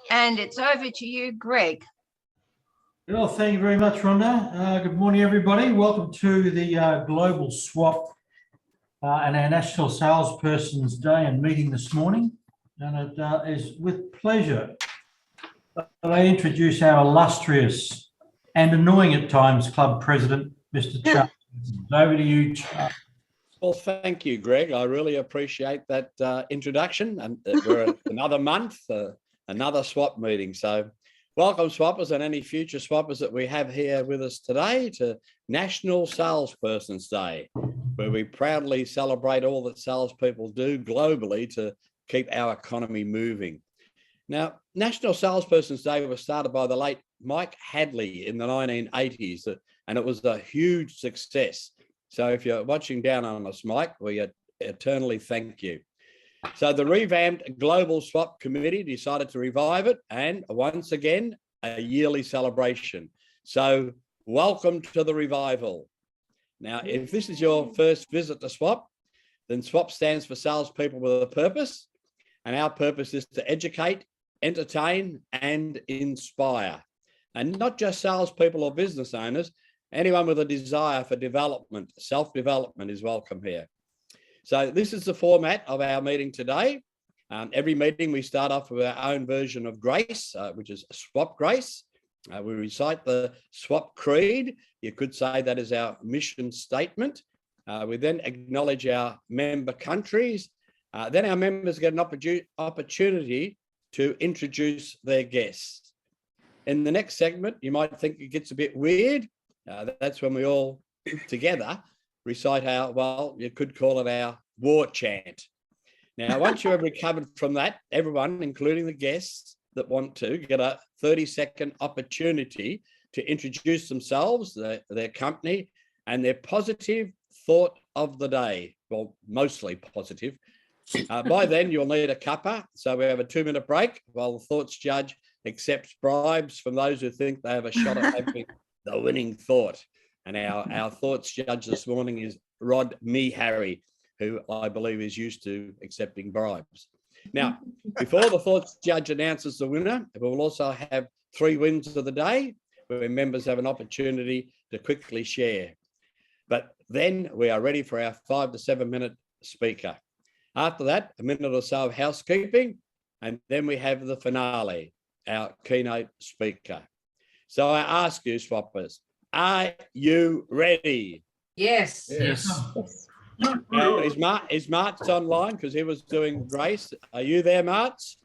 And it's over to you, Greg. Well, thank you very much, Rhonda. Good morning, everybody. Welcome to the Global Swap and our National Salesperson's Day and meeting this morning. And it is with pleasure that I introduce our illustrious and annoying at times club president, Mr. Charles. Over to you, Charles. Well, thank you, Greg. I really appreciate that introduction. And we're another month, another swap meeting. So welcome, swappers, and any future swappers that we have here with us today to National Salesperson's Day, where we proudly celebrate all that salespeople do globally to keep our economy moving. Now, National Salesperson's Day was started by the late Mike Hadley in the 1980s, and it was a huge success. So if you're watching down on us, Mike, we eternally thank you. So the revamped Global Swap Committee decided to revive it, and once again, a yearly celebration. So welcome to the revival. Now, if this is your first visit to SWAP, then SWAP stands for Salespeople with a Purpose, and our purpose is to educate, entertain, and inspire. And not just salespeople or business owners, anyone with a desire for development, self-development is welcome here. So this is the format of our meeting today. Every meeting we start off with our own version of grace, which is SWAP Grace. We recite the SWAP Creed. You could say that is our mission statement. We then acknowledge our member countries. Then our members get an opportunity to introduce their guests. In the next segment, you might think it gets a bit weird. That's when we all together recite our, well, you could call it our war chant. Now, once you have recovered from that, everyone, including the guests that want to, get a 30-second opportunity to introduce themselves, their company, and their positive thought of the day. Well, mostly positive. By then, you'll need a cuppa. So we have a 2-minute break while the thoughts judge accepts bribes from those who think they have a shot at having the winning thought. And our thoughts judge this morning is Rod Meharry, who I believe is used to accepting bribes. Now, before the thoughts judge announces the winner, we will also have 3 wins of the day, where members have an opportunity to quickly share. But then we are ready for our 5 to 7 minute speaker. After that, a minute or so of housekeeping, and then we have the finale, our keynote speaker. So I ask you, swappers, are you ready? Yes. Yes. Now, is Martz online? Because he was doing Grace. Are you there, Martz?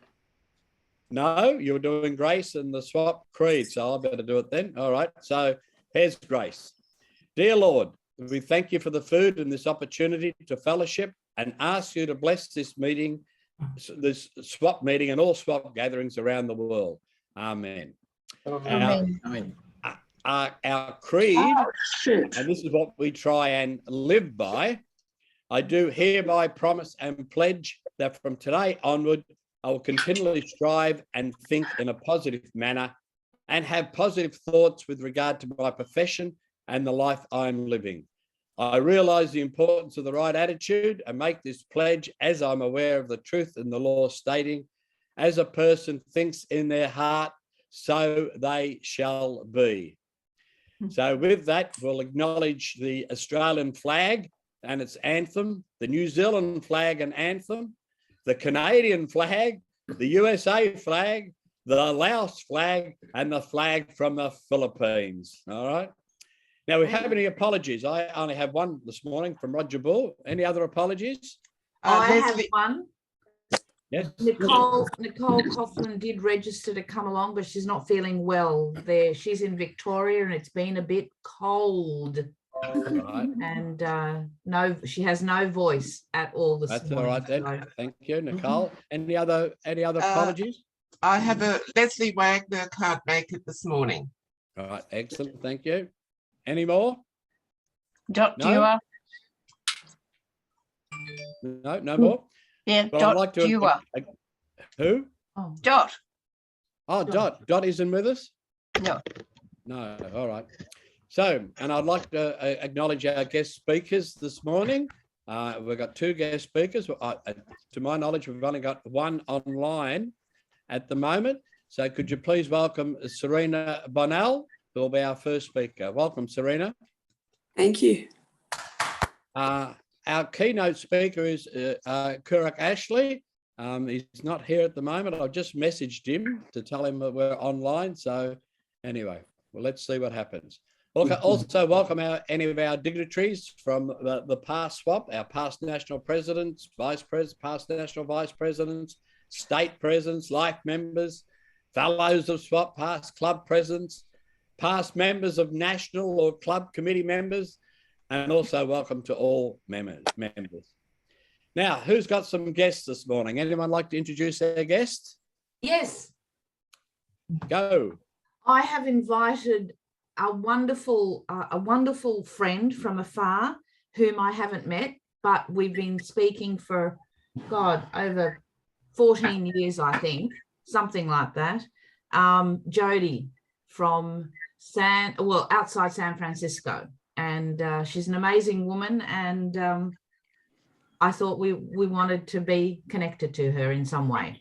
No, you were doing Grace and the SWAP Creed, so I better do it then. All right, so here's Grace. Dear Lord, we thank you for the food and this opportunity to fellowship and ask you to bless this meeting, this SWAP meeting and all SWAP gatherings around the world. Amen. Amen. Our creed, and this is what we try and live by. I do hereby promise and pledge that from today onward, I will continually strive and think in a positive manner and have positive thoughts with regard to my profession and the life I'm living. I realize the importance of the right attitude and make this pledge as I'm aware of the truth in the law stating, as a person thinks in their heart, so they shall be. So with that, we'll acknowledge the Australian flag and its anthem, the New Zealand flag and anthem, the Canadian flag, the USA flag, the Laos flag, and the flag from the Philippines. All right. Now, we have any apologies? I only have one this morning from Roger Bull. Any other apologies? I have one. Yes. Nicole Coughlin did register to come along, but she's not feeling well there. She's in Victoria and it's been a bit cold. Right. And no, she has no voice at all this That's morning. all right then. So. Thank you, Nicole. Any other apologies? I have a Leslie Wagner can't make it this morning. All right, excellent. Thank you. Any more? Dot No? Dewar. No more. Yeah, Well, Dot I'd like to. Dewar. Who? Oh. Dot. Oh, Dot isn't with us? No. No, all right. So, and I'd like to acknowledge our guest speakers this morning. We've got 2 guest speakers. To my knowledge, we've only got 1 online at the moment. So could you please welcome Serena Bonnell, who will be our first speaker. Welcome, Serena. Thank you. Our keynote speaker is Kurak Ashley. He's not here at the moment. I've just messaged him to tell him that we're online. So anyway, well, let's see what happens. Also welcome any of our dignitaries from the past SWAP, our past national presidents, past national vice presidents, state presidents, life members, fellows of SWAP, past club presidents, past members of national or club committee members, and also welcome to all members. Now, who's got some guests this morning? Anyone like to introduce their guests? Yes, Go. I have invited a wonderful friend from afar whom I haven't met, but we've been speaking for, God, over 14 years, I think, something like that. Jody from outside San Francisco. And she's an amazing woman, and I thought we wanted to be connected to her in some way.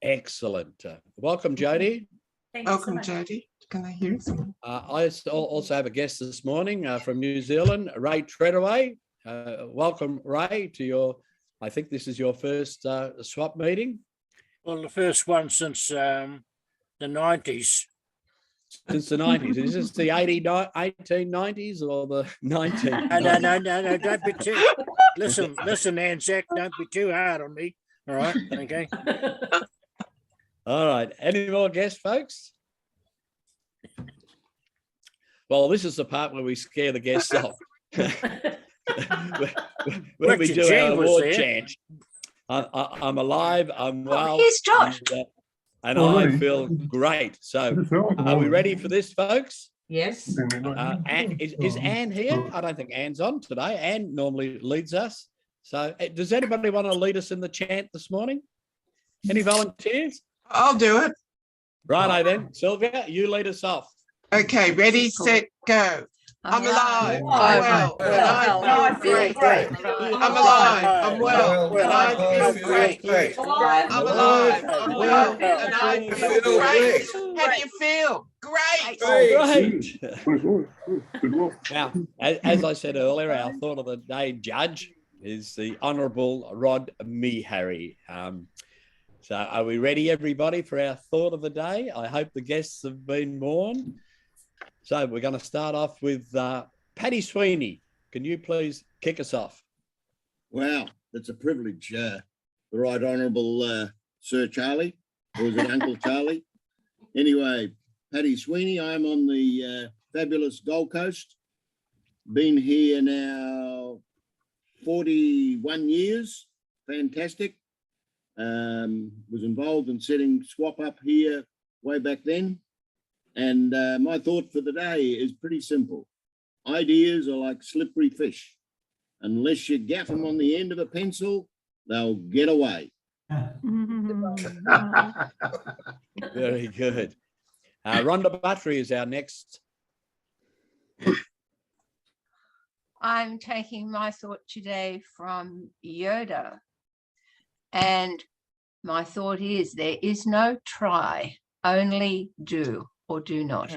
Excellent. Welcome, Jody. Welcome, Jody. Can I hear you? I also have a guest this morning from New Zealand, Ray Treadaway. Welcome, Ray, to I think this is your first SWAP meeting. Well, the first one since the 90s. Since the 90s. Is this the 1890s or the 1990s? No, don't be too... Listen, Anzac, don't be too hard on me. All right, okay? All right. Any more guests, folks? Well, this is the part where we scare the guests off. when we do our award chant. I'm alive, I'm well. Here's Josh. And I feel great. So are we ready for this, folks? Yes. Is Anne here? I don't think Anne's on today. Anne normally leads us. So does anybody want to lead us in the chant this morning? Any volunteers? I'll do it. Righto then. Sylvia, you lead us off. Okay, ready, set, go. I'm alive, I'm well, and I feel great. I'm alive, I'm well, and I feel great. I'm alive, I'm well, and I feel great. How do you feel? Great. Great. Now, as I said earlier, our thought of the day judge is the Honourable Rod Meharry. So are we ready, everybody, for our thought of the day? I hope the guests have been warned. So we're going to start off with Paddy Sweeney. Can you please kick us off? Wow, that's a privilege. The Right Honourable Sir Charlie, or is it Uncle Charlie? Anyway, Paddy Sweeney, I'm on the fabulous Gold Coast. Been here now 41 years. Fantastic. Was involved in setting SWAP up here way back then. And my thought for the day is pretty simple. Ideas are like slippery fish. Unless you gaff them on the end of a pencil, they'll get away. Very good. Rhonda Buttery is our next. I'm taking my thought today from Yoda. And my thought is there is no try, only do or do not.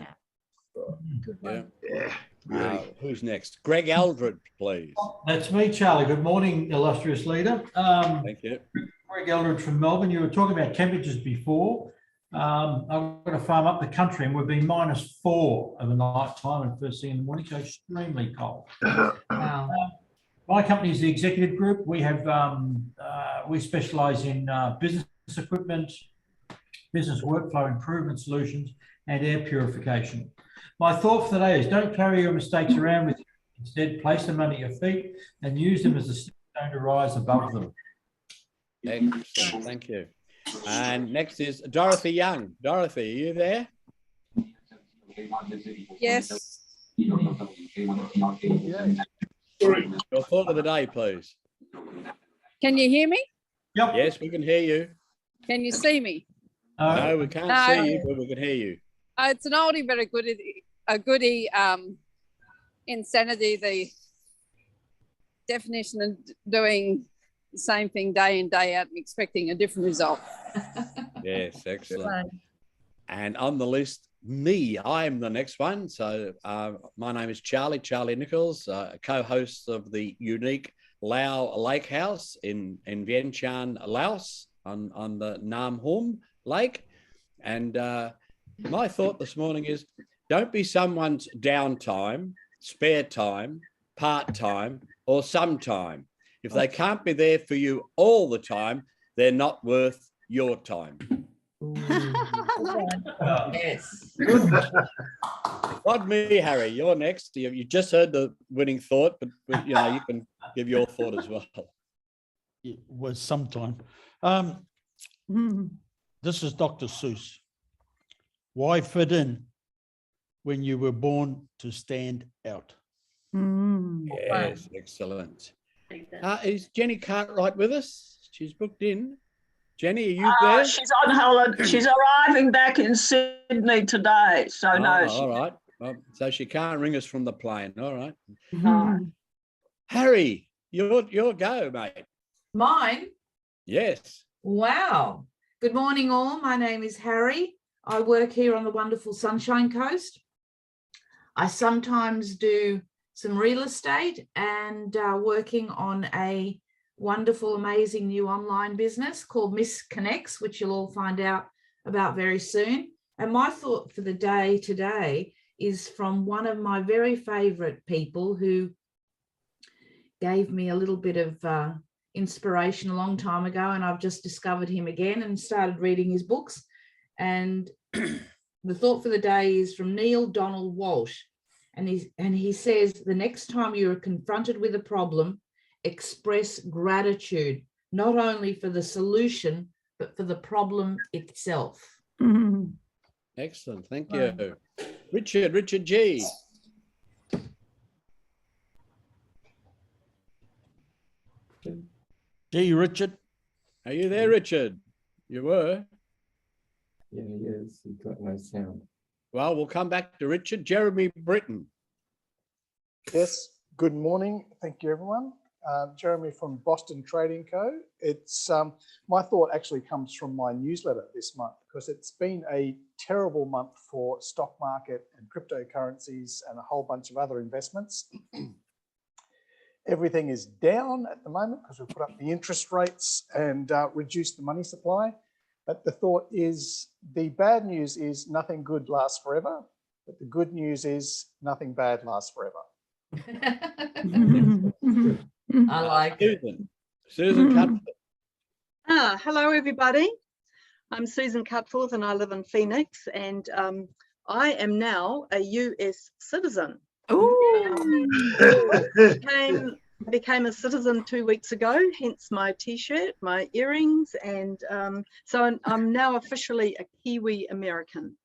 Yeah. Who's next? Greg Eldred, please. That's me, Charlie. Good morning, illustrious leader. Thank you. Greg Eldred from Melbourne. You were talking about temperatures before. I've got a farm up the country and we've been -4 over night time and first thing in the morning, so extremely cold. Wow. My company is the Executive Group. We have we specialise in business equipment, business workflow improvement solutions, and air purification. My thought for today is don't carry your mistakes around with you. Instead, place them under your feet and use them as a stone to rise above them. Excellent. Thank you. And next is Dorothy Young. Dorothy, are you there? Yes. Your thought of the day, please. Can you hear me? Yep. Yes, we can hear you. Can you see me? No, we can't No. see you, but we can hear you. It's an oldie but a goodie insanity. definition of doing the same thing day in, day out and expecting a different result. Yes, excellent. And on the list, I am the next one. So my name is Charlie Nichols, co-host of the unique Lao Lake House in Vientiane, Laos on the Nam Hom Lake. And my thought this morning is, don't be someone's downtime, spare time, part-time, or sometime. If they can't be there for you all the time, they're not worth your time. Yes. Rod me, Harry, you're next. You just heard the winning thought, but you know, you can give your thought as well. It was sometime. This is Dr. Seuss. Why fit in when you were born to stand out? Yes, excellent. Is Jenny Cartwright with us? She's booked in. Jenny, are you there? She's on holiday. She's arriving back in Sydney today. So no. All right. Well, so she can't ring us from the plane. All right. No. Harry, your go, mate. Mine? Yes. Wow. Good morning, all. My name is Harry. I work here on the wonderful Sunshine Coast. I sometimes do some real estate and working on a wonderful, amazing new online business called Miss Connects, which you'll all find out about very soon. And my thought for the day today is from one of my very favorite people who gave me a little bit of inspiration a long time ago, and I've just discovered him again and started reading his books. And the thought for the day is from Neil Donald Walsh. And he says, the next time you are confronted with a problem, express gratitude, not only for the solution, but for the problem itself. Excellent. Thank you. Richard G. Gee, Richard. Are you there, Richard? You were. Yeah, yes, he got no sound. Well, we'll come back to Richard. Jeremy Britton. Yes, good morning. Thank you, everyone. Jeremy from Boston Trading Co. It's my thought actually comes from my newsletter this month, because it's been a terrible month for stock market and cryptocurrencies and a whole bunch of other investments. Everything is down at the moment because we put up the interest rates and reduced the money supply. But the thought is, the bad news is nothing good lasts forever, but the good news is nothing bad lasts forever. I like it. Susan Cutforth. Hello, everybody. I'm Susan Cutforth and I live in Phoenix, and I am now a US citizen. I became a citizen 2 weeks ago, hence my t-shirt, my earrings, and so I'm now officially a Kiwi American.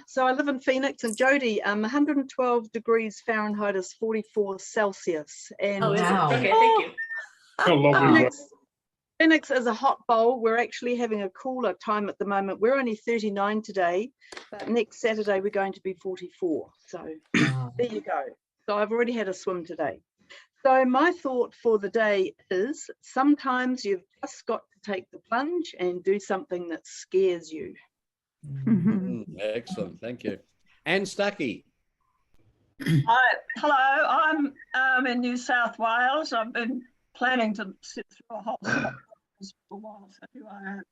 So I live in Phoenix, and Jody, 112 degrees Fahrenheit is 44 Celsius. And wow. Okay, thank you. Phoenix is a hot bowl. We're actually having a cooler time at the moment. We're only 39 today, but next Saturday we're going to be 44. So there you go. So I've already had a swim today. So my thought for the day is, sometimes you've just got to take the plunge and do something that scares you. Excellent, thank you. Anne Stuckey. Hello, I'm in New South Wales. I've been planning to sit through a whole lot for a while. So here I am.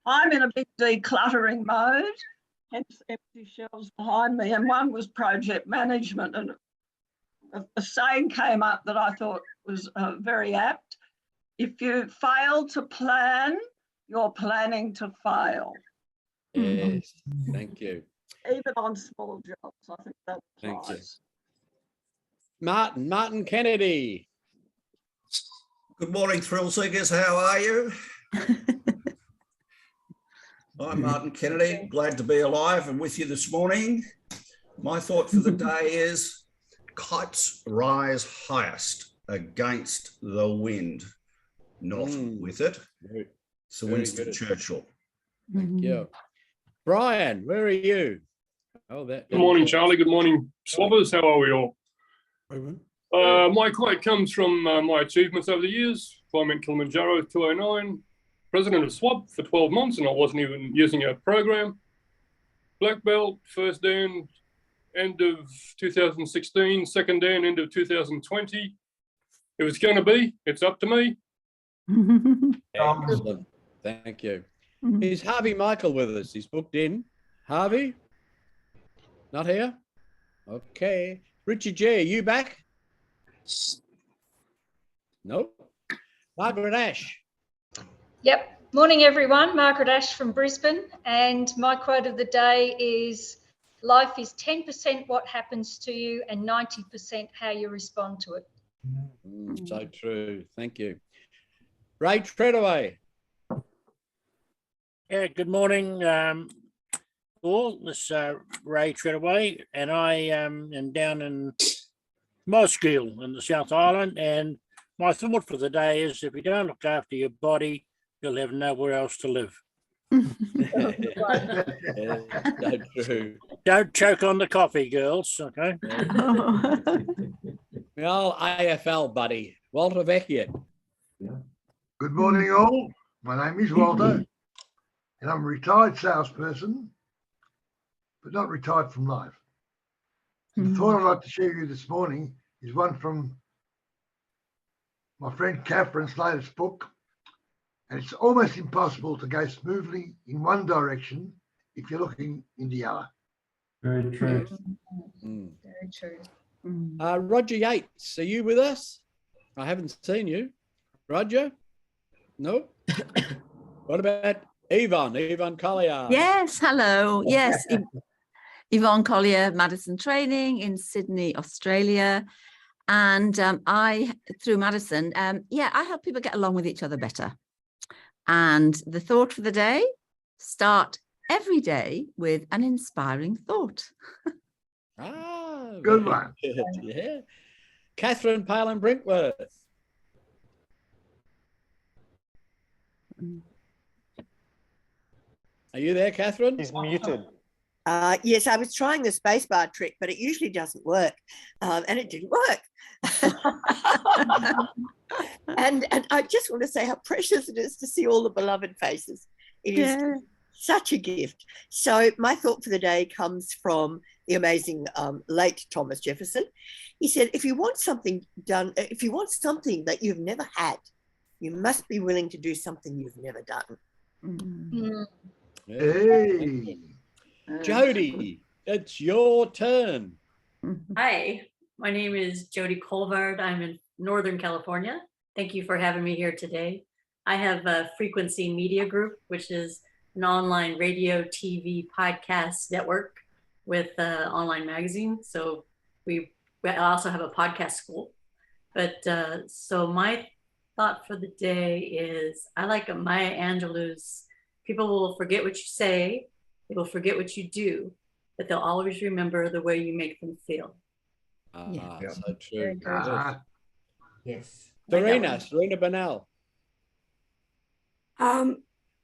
I'm in a big decluttering mode, hence empty shelves behind me, and one was project management, and a saying came up that I thought was very apt. If you fail to plan, you're planning to fail. Yes, thank you. Even on small jobs, I think that applies. Thank you. Martin Kennedy. Good morning, thrill seekers. How are you? I'm Martin Kennedy. Glad to be alive and with you this morning. My thought for the day is, kites rise highest against the wind, not with it. Sir Winston Churchill. Thank you. Brian, where are you? Oh, Good morning, Charlie. Good morning, Swabbers. How are we all? My quote comes from my achievements over the years. Climbing Kilimanjaro 209, president of SWAP for 12 months, and I wasn't even using a program. Black belt, first Dan, end of 2016, second Dan, end of 2020. It was going to be, it's up to me. Excellent. Thank you. Is Harvey Michael with us? He's booked in. Harvey? Not here? Okay. Richard G, are you back? No. Margaret Ash. Yep. Morning, everyone. Margaret Ash from Brisbane. And my quote of the day is, life is 10% what happens to you and 90% how you respond to it. So true. Thank you. Ray Treadaway. Yeah, good morning, all. This is Ray Treadaway, and I am down in Mosgiel in the South Island. And my thought for the day is, if you don't look after your body, you'll have nowhere else to live. Yeah, so true. Don't choke on the coffee, girls. Okay. My old AFL buddy, Walter Vecchia. Good morning, all. My name is Walter, and I'm a retired salesperson, but not retired from life. The thought I'd like to share with you this morning is one from my friend Catherine's latest book, and it's almost impossible to go smoothly in one direction if you're looking in the other. Very true. Very true. Roger Yates, are you with us? I haven't seen you. Roger? No? What about Yvonne Collier? Yes, hello. Yes, Yvonne Collier, Madison Training in Sydney, Australia. And I, through Madison, I help people get along with each other better. And the thought for the day, start every day with an inspiring thought. Good one. Good, yeah. Catherine Palin Brinkworth. Are you there, Catherine? He's muted. Yes, I was trying the spacebar trick, but it usually doesn't work. And it didn't work. and I just want to say how precious it is to see all the beloved faces. It is such a gift. So my thought for the day comes from the amazing late Thomas Jefferson. He said, if you want something done, if you want something that you've never had, you must be willing to do something you've never done. Hey. Jody, it's your turn. Hi, my name is Jody Colvard. I'm in Northern California. Thank you for having me here today. I have a Frequency Media Group, which is an online radio, TV, podcast network with online magazine. So we also have a podcast school. But so my thought for the day is, I like Maya Angelou's, people will forget what you say, they will forget what you do, but they'll always remember the way you make them feel. So true. Yes. Serena Bernal.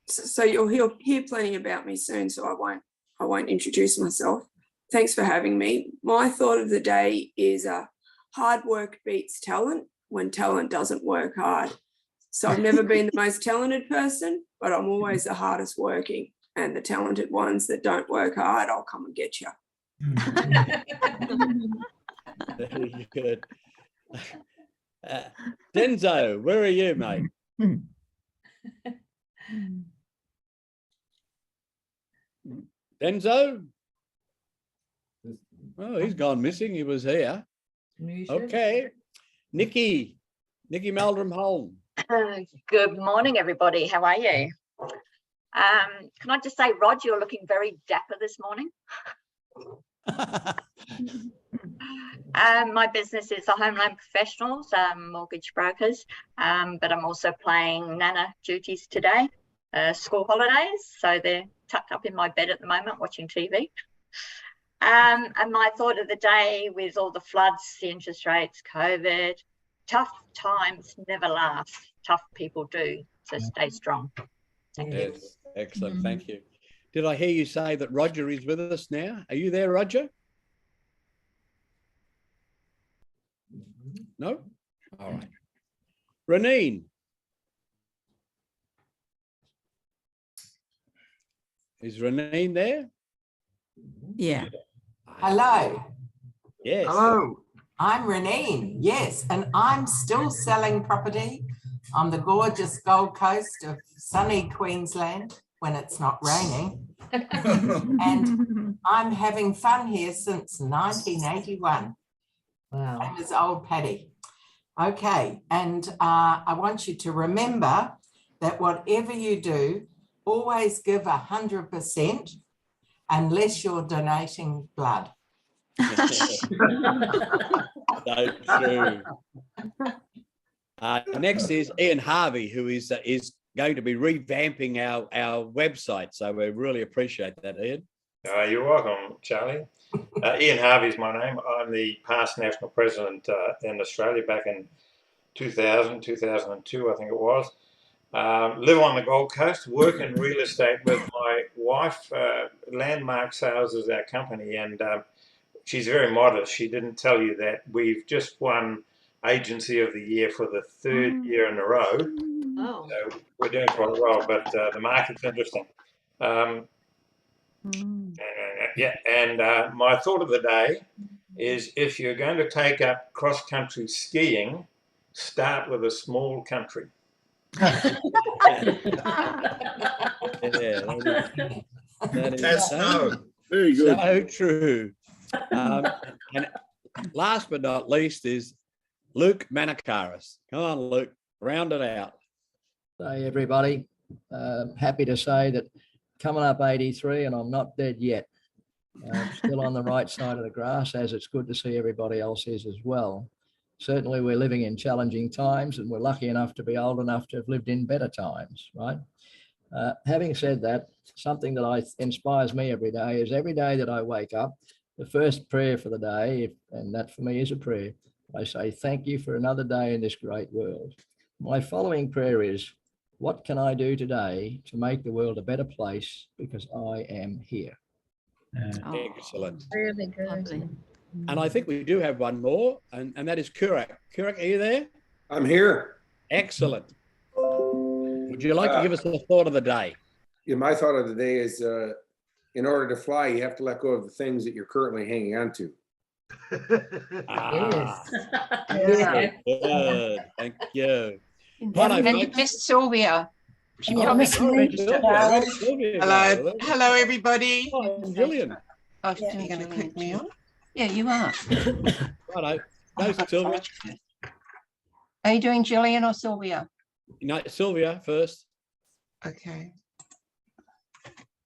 So you'll hear plenty about me soon, so I won't introduce myself. Thanks for having me. My thought of the day is hard work beats talent when talent doesn't work hard. So I've never been the most talented person, but I'm always the hardest working, and the talented ones that don't work hard, I'll come and get you. Very good. Denzo, where are you, mate? Denzo? Oh, he's gone missing. He was here. Okay. Nikki Meldrum Holm. Good morning, everybody. How are you? Can I just say, Rod, you're looking very dapper this morning. My business is the Home Loan Professionals, mortgage brokers, but I'm also playing Nana duties today, school holidays. So they're tucked up in my bed at the moment watching TV. And my thought of the day, with all the floods, the interest rates, COVID, tough times never last. Tough people do. So stay strong. Thank you. Excellent. Thank you. Did I hear you say that Roger is with us now? Are you there, Roger? No? All right. Reneen. Is Reneen there? Yeah. Hello. Yes. Hello. I'm Reneen, yes, and I'm still selling property on the gorgeous Gold Coast of sunny Queensland when it's not raining. And I'm having fun here since 1981. Wow. Same as old Paddy. Okay, and I want you to remember that whatever you do, always give 100% unless you're donating blood. So true. Next is Ian Harvey, who is going to be revamping our website. So we really appreciate that, Ian. You're welcome, Charlie. Ian Harvey is my name. I'm the past national president in Australia back in 2000, 2002, I think it was. Live on the Gold Coast, work in real estate with my wife. Landmark Sales is our company, and she's very modest. She didn't tell you that we've just won Agency of the Year for the third year in a row. Oh. So we're doing quite well, but the market's interesting. My thought of the day is if you're going to take up cross-country skiing, start with a small country. That is That's so, very good. so true. And last but not least is Luke Manakaris. Come on, Luke, round it out. Hey, everybody. Happy to say that coming up 83 and I'm not dead yet. Still on the right side of the grass, as it's good to see everybody else is as well. Certainly we're living in challenging times and we're lucky enough to be old enough to have lived in better times, right? Having said that, something that inspires me every day is every day that I wake up, the first prayer for the day, and that for me is a prayer, I say, thank you for another day in this great world. My following prayer is, what can I do today to make the world a better place because I am here? Excellent. Really good. And I think we do have one more, and that is Kurak. Kurak, are you there? I'm here. Excellent. Would you like to give us the thought of the day? Yeah, my thought of the day is in order to fly, you have to let go of the things that you're currently hanging on to. Good. Thank you. And Miss Sylvia. She Oh, probably Miss Sylvia. Hello, hello, everybody. Gillian. Oh, you're going to click me on? Yeah, you are. Righto. No, Sylvia. Are you doing Gillian or Sylvia? No, Sylvia first. Okay.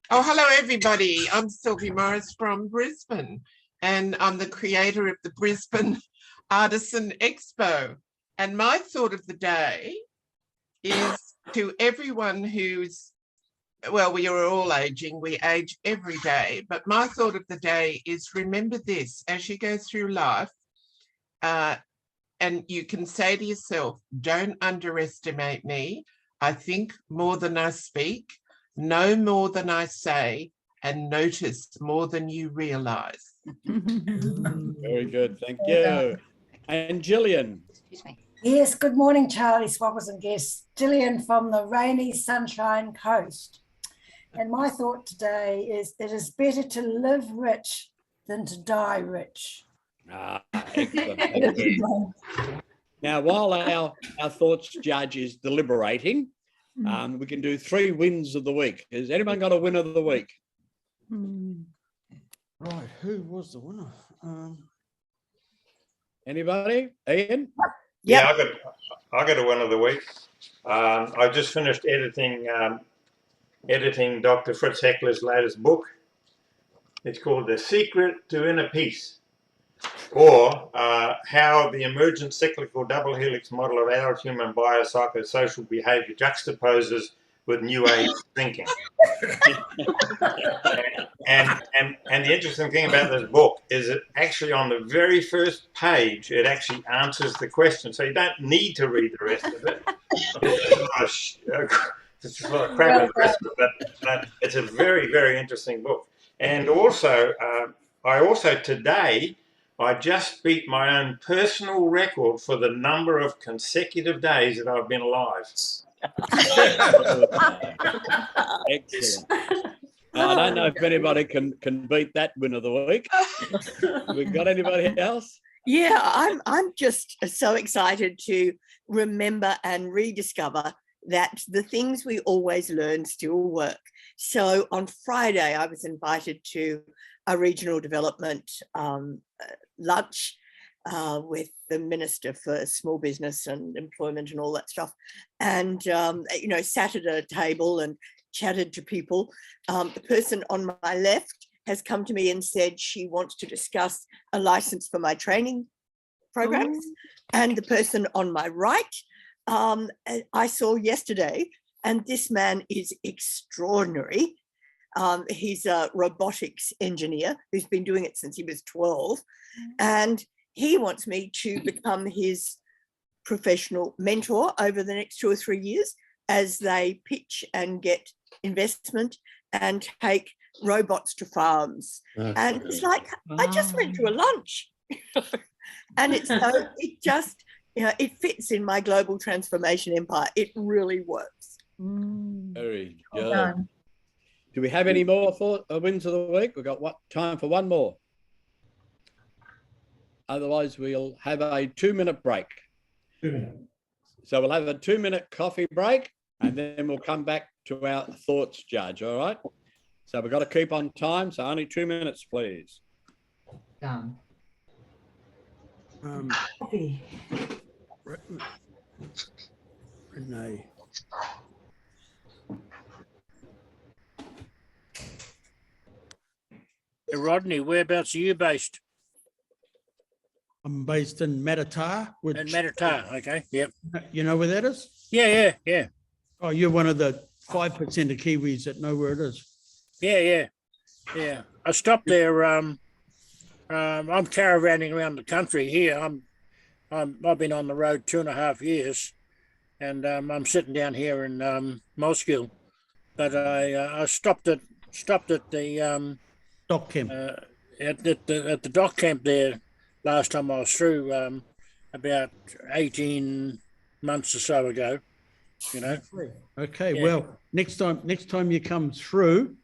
Oh, hello, everybody. I'm Sylvia Morris from Brisbane, and I'm the creator of the Brisbane Artisan Expo. And my thought of the day is to everyone who's, well, we are all aging, we age every day, but my thought of the day is remember this, as you go through life, and you can say to yourself, don't underestimate me. I think more than I speak, know more than I say, and notice more than you realize. Very good. Thank you. And Gillian. Excuse me. Yes, good morning, Charlie, Swappers and guests. Gillian from the rainy Sunshine Coast. And my thought today is it is better to live rich than to die rich. Excellent. Thank you. Now, while our thoughts judge is deliberating, we can do 3 wins of the week. Has anyone got a win of the week? Right, who was the winner? Anybody? Ian? Yeah, I got a win of the week. I just finished editing Dr. Fritz Heckler's latest book. It's called The Secret to Inner Peace, or how the emergent cyclical double helix model of adult human biopsychosocial behavior juxtaposes with New Age thinking. and the interesting thing about this book is that actually on the very first page, it actually answers the question. So you don't need to read the rest of it. It's a lot of crap in the rest of it, but it's a very, very interesting book. And also, I also today I just beat my own personal record for the number of consecutive days that I've been alive. Excellent. Now, I don't know if anybody can beat that win of the week. We got anybody else? Yeah, I'm just so excited to remember and rediscover that the things we always learn still work. So on Friday, I was invited to a regional development lunch with the Minister for Small Business and Employment and all that stuff. And, sat at a table and chatted to people. The person on my left has come to me and said she wants to discuss a license for my training programs. And the person on my right, I saw yesterday, and this man is extraordinary. He's a robotics engineer who's been doing it since he was 12. And he wants me to become his professional mentor over the next 2 or 3 years as they pitch and get investment and take robots to farms. And it's like, I just went to a lunch. And it's so, it just, it fits in my global transformation empire. It really works. Very Well good. done. Do we have any more wins of the week? We've got time for one more. Otherwise, we'll have a 2-minute break. 2 minutes. So we'll have a 2-minute coffee break, and then we'll come back to our thoughts, Judge. All right. So we've got to keep on time. So only 2 minutes, please. Done. Renee. Hey, Rodney, whereabouts are you based? I'm based in Matata. In Matata, okay, yep. You know where that is? Yeah. Oh, you're one of the 5% of Kiwis that know where it is. Yeah. I stopped there. I'm caravanning around the country here. I've been on the road 2.5 years, and I'm sitting down here in Moskill. But I stopped at the dock camp. At the dock camp there last time I was through, about 18 months or so ago. Okay, Yeah. well, next time you come through,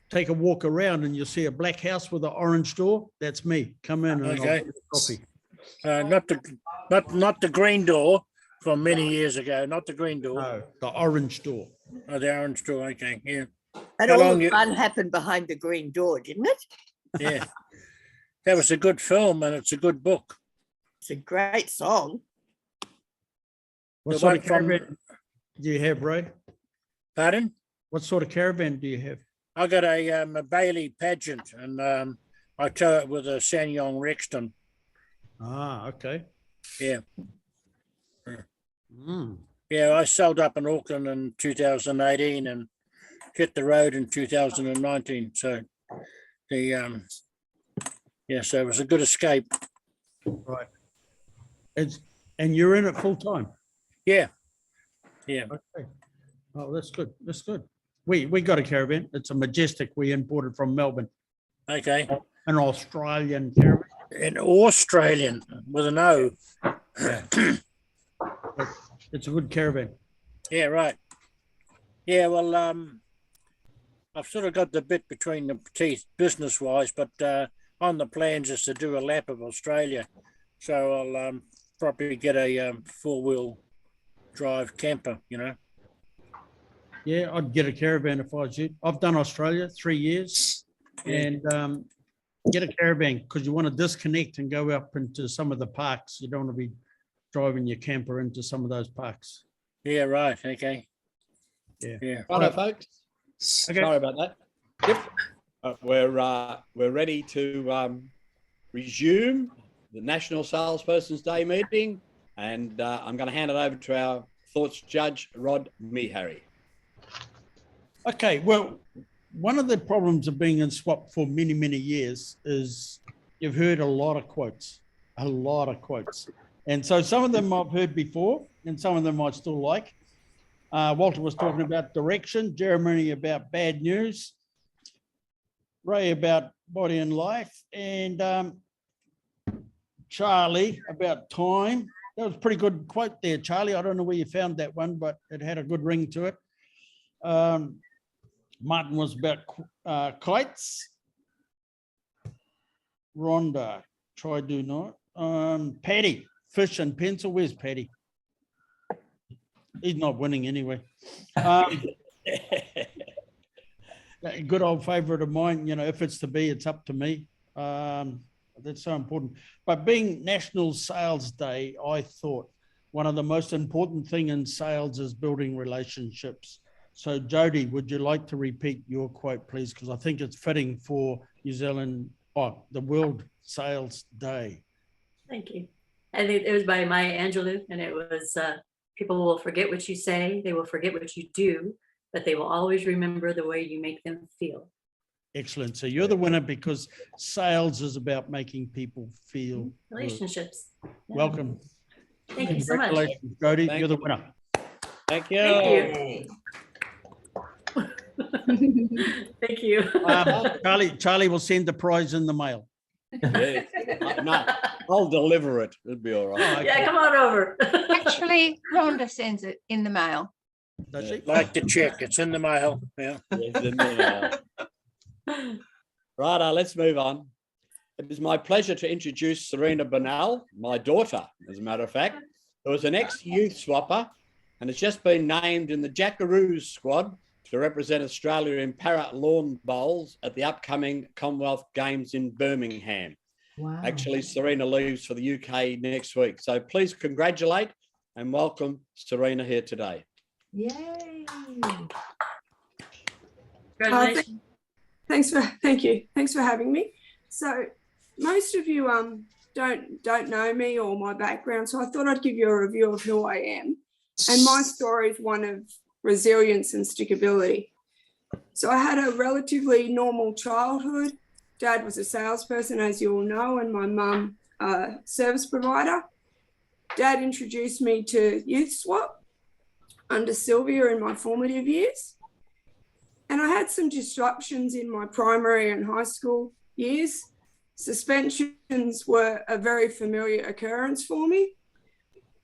take a walk around and you'll see a black house with an orange door. That's me. Come in and I'll Okay. get you coffee. Not the green door from many years ago. Not the green door. No, the orange door. Oh, the orange door. Okay, yeah. And How all long the you- fun happened behind the green door, didn't it? Yeah, that was a good film and it's a good book. It's a great song. What The sort one of from- caravan do you have, Ray? Pardon? What sort of caravan do you have? I got a Bailey pageant, and I tow it with a Sanyong Rexton. Ah, okay. Yeah. Mm. Yeah, I sold up in Auckland in 2018 and hit the road in 2019. So so it was a good escape. Right. And you're in it full time? Yeah. Okay. Oh, that's good. That's good. We got a caravan. It's a Majestic we imported from Melbourne. Okay. An Australian caravan. An Australian with an O. It's a good caravan. Yeah, right. Yeah, well, I've sort of got the bit between the teeth business-wise, but on the plans is to do a lap of Australia. So I'll probably get a four-wheel drive camper, Yeah, I'd get a caravan if I was you. I've done Australia 3 years, and get a caravan because you want to disconnect and go up into some of the parks. You don't want to be driving your camper into some of those parks. Yeah, right. Okay. Yeah. Right, folks. Okay. Sorry about that. Yep. We're ready to resume the National Salesperson's Day meeting, and I'm going to hand it over to our thoughts judge, Rod Mehari. Okay, well, one of the problems of being in SWAP for many, many years is you've heard a lot of quotes. And so some of them I've heard before, and some of them I still like. Walter was talking about direction, Jeremy about bad news, Ray about body and life, and Charlie about time. That was a pretty good quote there, Charlie. I don't know where you found that one, but it had a good ring to it. Martin was about kites. Rhonda, try do not. Paddy, fish and pencil. Where's Paddy? He's not winning anyway. A good old favourite of mine, you know, if it's to be, it's up to me. That's so important. But being National Sales Day, I thought one of the most important thing in sales is building relationships. So Jody, would you like to repeat your quote, please? Because I think it's fitting for New Zealand, the World Sales Day. Thank you. I think it was by Maya Angelou, and it was, people will forget what you say, they will forget what you do, but they will always remember the way you make them feel. Excellent. So you're the winner because sales is about making people feel Relationships. good. Yeah. Welcome. Thank you so much. Congratulations, Jody. You're the winner. Thank you. Thank you. Thank you. Charlie will send the prize in the mail. Yeah. No, I'll deliver it. It'll be all right. Yeah, come on over. Actually, Rhonda sends it in the mail. Does she? Like the check, it's in the mail. Yeah. Yes, in the mail. Right, let's move on. It is my pleasure to introduce Serena Bernal, my daughter, as a matter of fact, who is an ex-youth swapper and has just been named in the Jackaroos squad to represent Australia in para lawn bowls at the upcoming Commonwealth Games in Birmingham. Wow. Actually, Serena leaves for the UK next week. So please congratulate and welcome Serena here today. Yay. Congratulations. Thank you. Thanks for having me. So most of you don't know me or my background, so I thought I'd give you a review of who I am. And my story is one of resilience and stickability. So I had a relatively normal childhood. Dad was a salesperson, as you all know, and my mum a service provider. Dad introduced me to Youth Swap under Sylvia in my formative years. And I had some disruptions in my primary and high school years. Suspensions were a very familiar occurrence for me.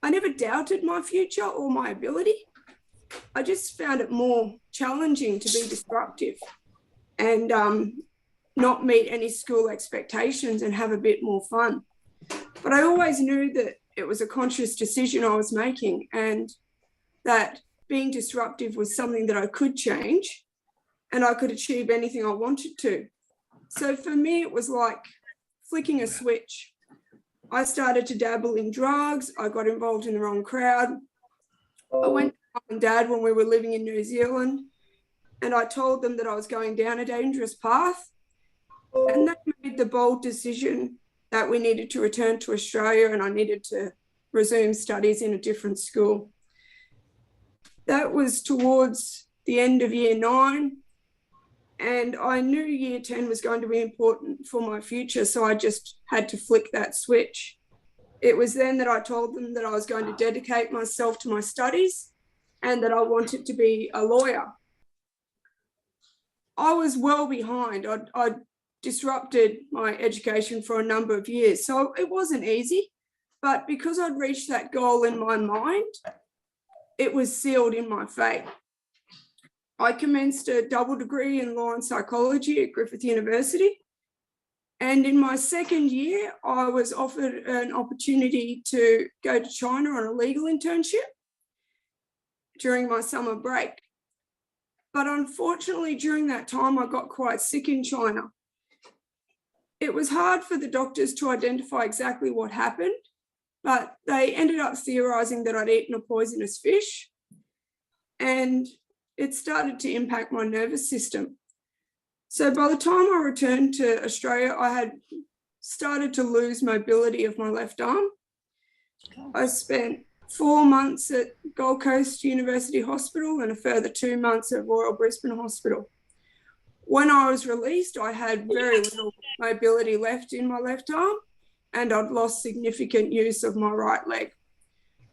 I never doubted my future or my ability. I just found it more challenging to be disruptive and not meet any school expectations and have a bit more fun. But I always knew that it was a conscious decision I was making and that being disruptive was something that I could change and I could achieve anything I wanted to. So for me, it was like flicking a switch. I started to dabble in drugs. I got involved in the wrong crowd. I went to Mum and Dad when we were living in New Zealand, and I told them that I was going down a dangerous path. And they made the bold decision that we needed to return to Australia and I needed to resume studies in a different school. That was towards the end of year 9. And I knew year 10 was going to be important for my future, so I just had to flick that switch. It was then that I told them that I was going to dedicate myself to my studies and that I wanted to be a lawyer. I was well behind. I disrupted my education for a number of years, so it wasn't easy. But because I'd reached that goal in my mind, it was sealed in my fate. I commenced a double degree in law and psychology at Griffith University. And in my second year, I was offered an opportunity to go to China on a legal internship during my summer break. But unfortunately, during that time, I got quite sick in China. It was hard for the doctors to identify exactly what happened, but they ended up theorising that I'd eaten a poisonous fish. And it started to impact my nervous system. So by the time I returned to Australia, I had started to lose mobility of my left arm. I spent 4 months at Gold Coast University Hospital and a further 2 months at Royal Brisbane Hospital. When I was released, I had very little mobility left in my left arm and I'd lost significant use of my right leg.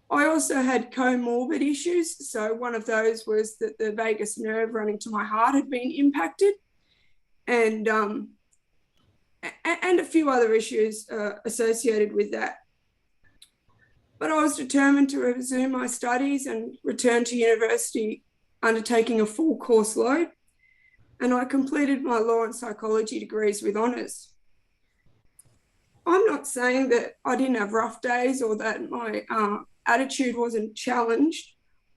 I also had comorbid issues. So one of those was that the vagus nerve running to my heart had been impacted. And and a few other issues associated with that. But I was determined to resume my studies and return to university, undertaking a full course load. And I completed my law and psychology degrees with honours. I'm not saying that I didn't have rough days or that my attitude wasn't challenged.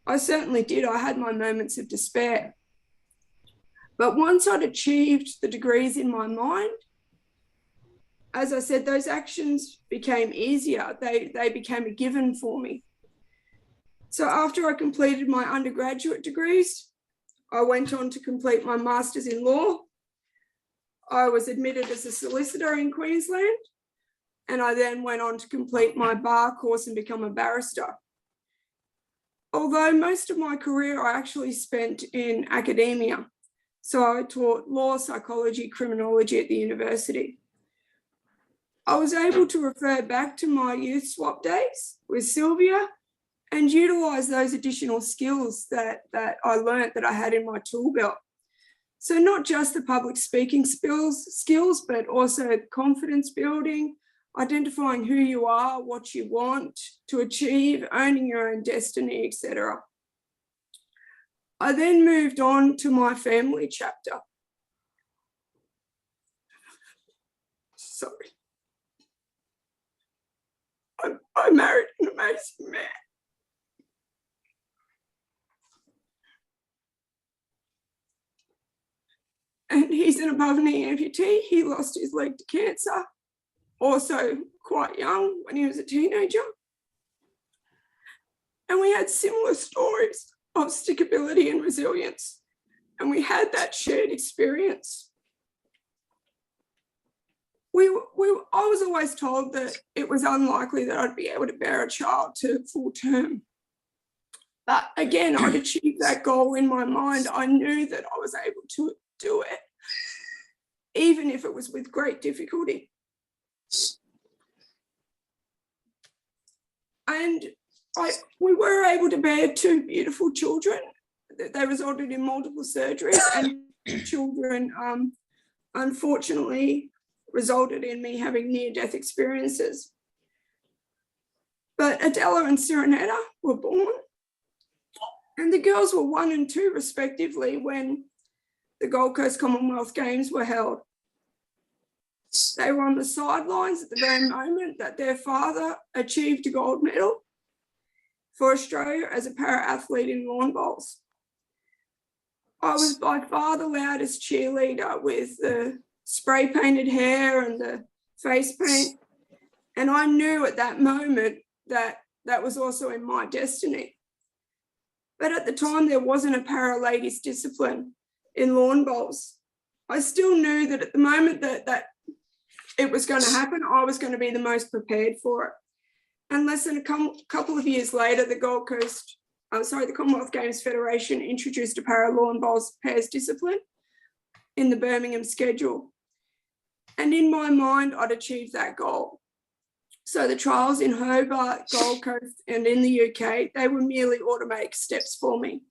I certainly did. I had my moments of despair. But once I'd achieved the degrees in my mind, as I said, those actions became easier. They became a given for me. So after I completed my undergraduate degrees, I went on to complete my master's in law. I was admitted as a solicitor in Queensland, and I then went on to complete my bar course and become a barrister. Although most of my career I actually spent in academia. So I taught law, psychology, criminology at the university. I was able to refer back to my youth swap days with Sylvia and utilise those additional skills that I learnt that I had in my tool belt. So not just the public speaking skills, but also confidence building, identifying who you are, what you want to achieve, owning your own destiny, etc. I then moved on to my family chapter. Sorry. I married an amazing man. And he's an above-knee amputee. He lost his leg to cancer, also quite young when he was a teenager. And we had similar stories of stickability and resilience. And we had that shared experience. I was always told that it was unlikely that I'd be able to bear a child to full term. But again, I'd achieved that goal in my mind. I knew that I was able to do it, even if it was with great difficulty. And we were able to bear two beautiful children. They resulted in multiple surgeries, and children, unfortunately, resulted in me having near-death experiences. But Adela and Sirenetta were born, and the girls were 1 and 2 respectively when the Gold Coast Commonwealth Games were held. They were on the sidelines at the very moment that their father achieved a gold medal for Australia as a para-athlete in lawn bowls. I was by far the loudest cheerleader with the spray painted hair and the face paint. And I knew at that moment that that was also in my destiny. But at the time, there wasn't a para-ladies discipline in lawn bowls. I still knew that at the moment that it was going to happen, I was going to be the most prepared for it. And less than a couple of years later, the Commonwealth Games Federation introduced a para-lawn bowls pairs discipline in the Birmingham schedule. And in my mind, I'd achieved that goal. So the trials in Hobart, Gold Coast, and in the UK, they were merely automatic steps for me.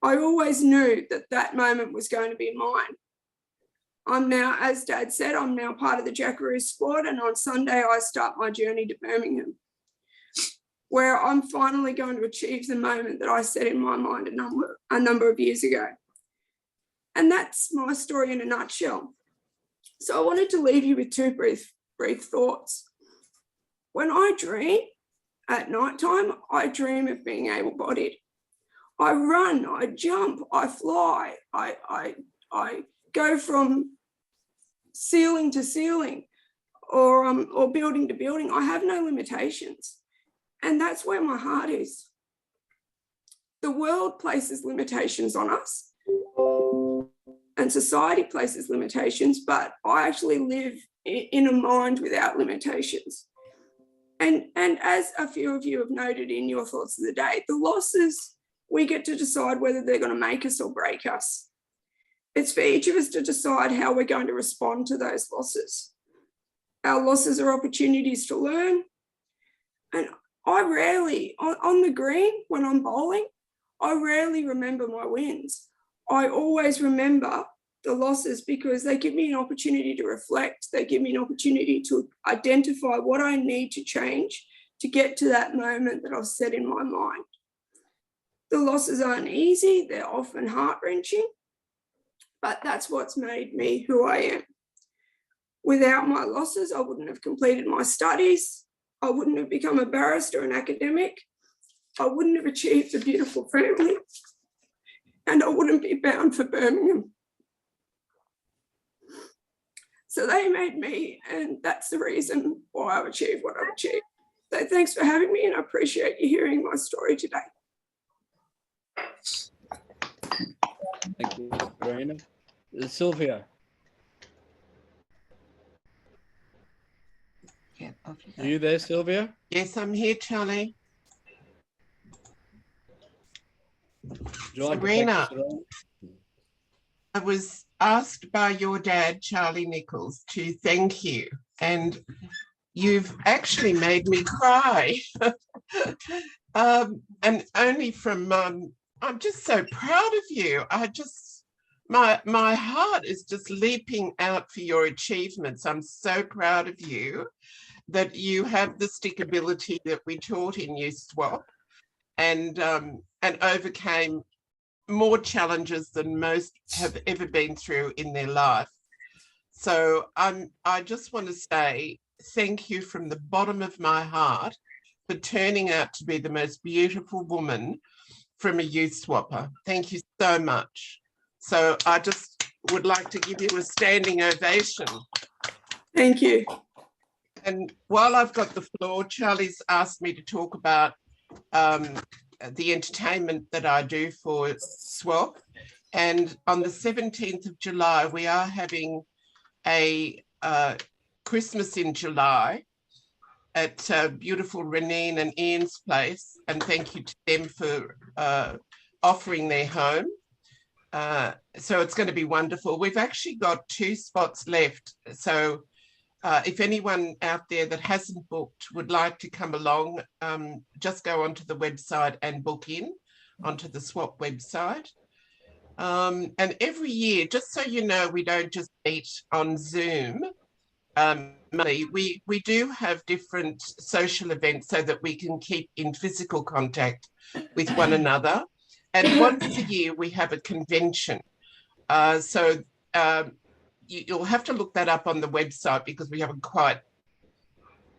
I always knew that that moment was going to be mine. I'm now, as Dad said, I'm now part of the Jackaroo squad, and on Sunday I start my journey to Birmingham, where I'm finally going to achieve the moment that I set in my mind a number of years ago. And that's my story in a nutshell. So I wanted to leave you with two brief thoughts. When I dream at nighttime, I dream of being able-bodied. I run, I jump, I fly, I go from ceiling to ceiling or building to building. I have no limitations. And that's where my heart is. The world places limitations on us and society places limitations, but I actually live in a mind without limitations. And as a few of you have noted in your thoughts of the day, the losses, we get to decide whether they're going to make us or break us. It's for each of us to decide how we're going to respond to those losses. Our losses are opportunities to learn. And I rarely, on the green, when I'm bowling, I rarely remember my wins. I always remember the losses because they give me an opportunity to reflect. They give me an opportunity to identify what I need to change to get to that moment that I've set in my mind. The losses aren't easy, they're often heart-wrenching, but that's what's made me who I am. Without my losses, I wouldn't have completed my studies. I wouldn't have become a barrister, an academic. I wouldn't have achieved a beautiful family. And I wouldn't be bound for Birmingham. So they made me, and that's the reason why I've achieved what I've achieved. So thanks for having me, and I appreciate you hearing my story today. Thank you, Serena. Sylvia. Yeah, Are you there, Sylvia? Yes, I'm here, Charlie. Would you like to Serena, take us through? I was asked by your dad, Charlie Nichols, to thank you, and you've actually made me cry. And only from, I'm just so proud of you. My heart is just leaping out for your achievements. I'm so proud of you that you have the stickability that we taught in Youth Swap, and overcame more challenges than most have ever been through in their life. So I just want to say thank you from the bottom of my heart for turning out to be the most beautiful woman from a youth swapper. Thank you so much. So I just would like to give you a standing ovation. Thank you. And while I've got the floor, Charlie's asked me to talk about the entertainment that I do for SWAP. And on the 17th of July, we are having a Christmas in July at beautiful Renine and Ian's place. And thank you to them for offering their home. So it's going to be wonderful. We've actually got 2 spots left. So if anyone out there that hasn't booked would like to come along, just go onto the website and book in onto the SWAP website. And every year, just so you know, we don't just meet on Zoom. We do have different social events so that we can keep in physical contact with one another. And once a year, we have a convention. You'll have to look that up on the website because we haven't quite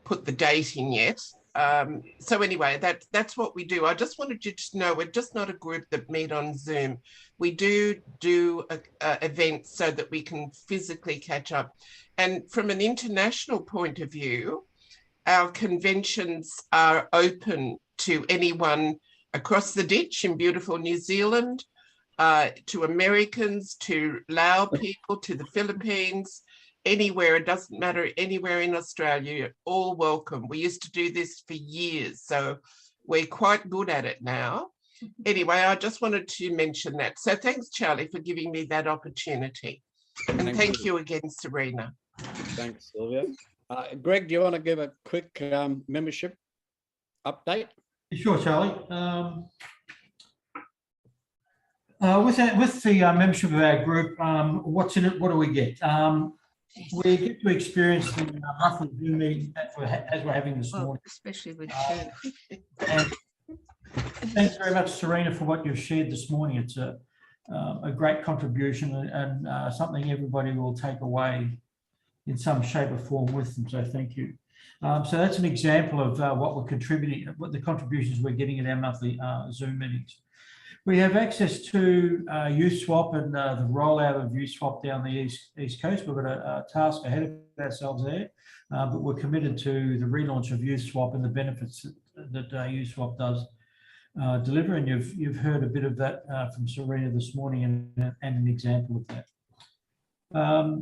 put the date in yet. So anyway, that's what we do. I just wanted you to know we're just not a group that meet on Zoom. We do events so that we can physically catch up. And from an international point of view, our conventions are open to anyone across the ditch in beautiful New Zealand, to Americans, to Lao people, to the Philippines, anywhere, it doesn't matter, anywhere in Australia, you're all welcome. We used to do this for years, so we're quite good at it now. Anyway, I just wanted to mention that. So thanks, Charlie, for giving me that opportunity. And thank you again, Serena. Thanks, Sylvia. Greg, do you want to give a quick membership update? Sure, Charlie. With the membership of our group, what's in it? What do we get? We get to experience the monthly Zoom meeting as we're having this morning. Especially with and thanks very much, Serena, for what you've shared this morning. It's a great contribution and something everybody will take away in some shape or form with them. So thank you. So that's an example of what we're contributing, what the contributions we're getting at our monthly Zoom meetings. We have access to Youth Swap and the rollout of Youth Swap down the East Coast. We've got a task ahead of ourselves there, but we're committed to the relaunch of Youth Swap and the benefits that Youth Swap does deliver. And you've heard a bit of that from Serena this morning and an example of that.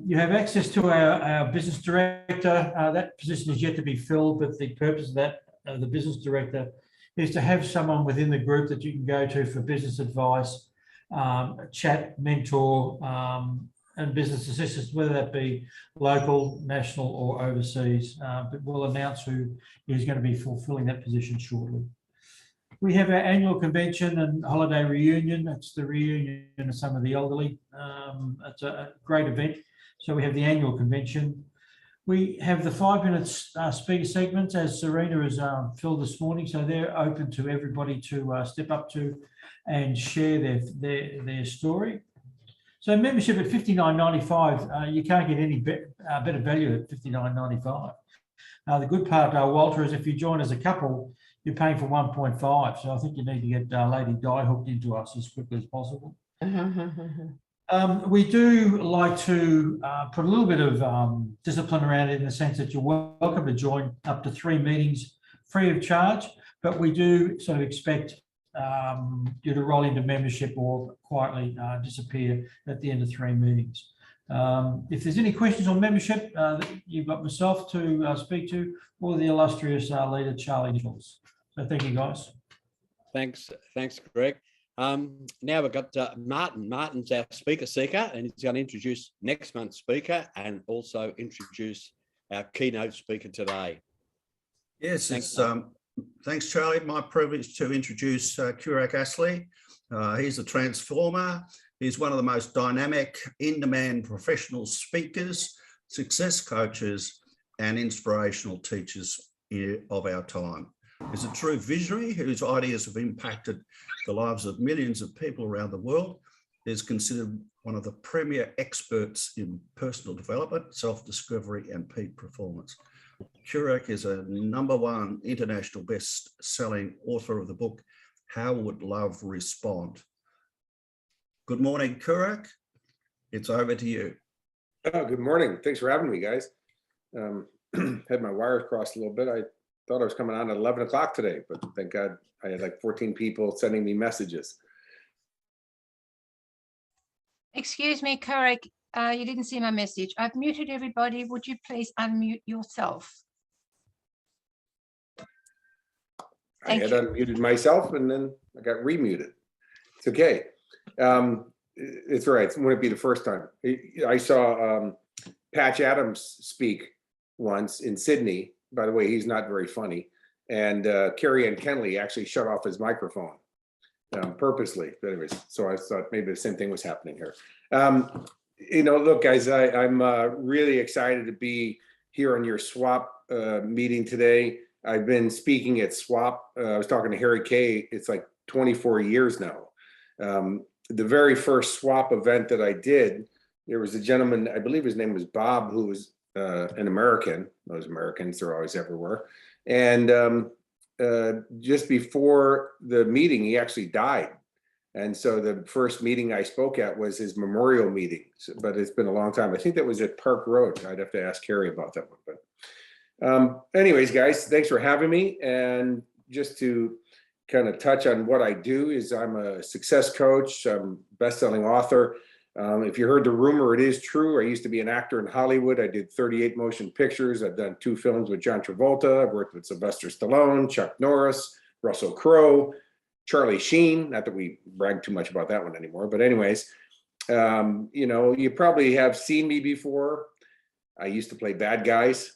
You have access to our business director. That position is yet to be filled, but the purpose of that, the business director, is to have someone within the group that you can go to for business advice, chat, mentor, and business assistance, whether that be local, national, or overseas. But we'll announce who is going to be fulfilling that position shortly. We have our annual convention and holiday reunion. It's the reunion of some of the elderly. It's a great event. So we have the annual convention. We have the 5 minutes speaker segments, as Serena has filled this morning. So they're open to everybody to step up to and share their story. So membership at $59.95, you can't get any better value at $59.95. The good part, Walter, is if you join as a couple, you're paying for 1.5. So I think you need to get Lady Di hooked into us as quickly as possible. We do like to put a little bit of discipline around it in the sense that you're welcome to join up to 3 meetings free of charge, but we do sort of expect you to roll into membership or quietly disappear at the end of 3 meetings. If there's any questions on membership, you've got myself to speak to, or the illustrious leader, Charlie Nichols. So thank you, guys. Thanks, Greg. Now we've got Martin. Martin's our speaker seeker, and he's going to introduce next month's speaker and also introduce our keynote speaker today. Yes, thanks, Charlie. My privilege to introduce Kurak Astley. He's a transformer. He's one of the most dynamic, in-demand professional speakers, success coaches, and inspirational teachers of our time. He's a true visionary whose ideas have impacted the lives of millions of people around the world. He's considered one of the premier experts in personal development, self-discovery, and peak performance. Kurak is a #1 international best-selling author of the book, How Would Love Respond? Good morning, Kurak. It's over to you. Oh, good morning. Thanks for having me, guys. Had my wires crossed a little bit. I thought I was coming on at 11 o'clock today, but thank God I had like 14 people sending me messages. Excuse me, Kurak, you didn't see my message. I've muted everybody. Would you please unmute yourself? I had unmuted myself and then I got remuted. It's okay. It's all right. It wouldn't be the first time. I saw Patch Adams speak once in Sydney. By the way, he's not very funny. And Carrie Ann Kenley actually shut off his microphone purposely. But anyways, so I thought maybe the same thing was happening here. You know, look, guys, I'm really excited to be here on your SWAP meeting today. I've been speaking at SWAP. I was talking to Harry Kay. It's like 24 years now. The very first SWAP event that I did, there was a gentleman, I believe his name was Bob, who was an American. Those Americans are always everywhere. And just before the meeting, he actually died. And so the first meeting I spoke at was his memorial meeting, but it's been a long time. I think that was at Park Road. I'd have to ask Harry about that one. But anyways, guys, thanks for having me. And just to kind of touch on what I do is I'm a success coach, I'm a best-selling author. If you heard the rumor, it is true. I used to be an actor in Hollywood. I did 38 motion pictures. I've done 2 films with John Travolta. I've worked with Sylvester Stallone, Chuck Norris, Russell Crowe, Charlie Sheen. Not that we brag too much about that one anymore, but anyways, you know, you probably have seen me before. I used to play bad guys.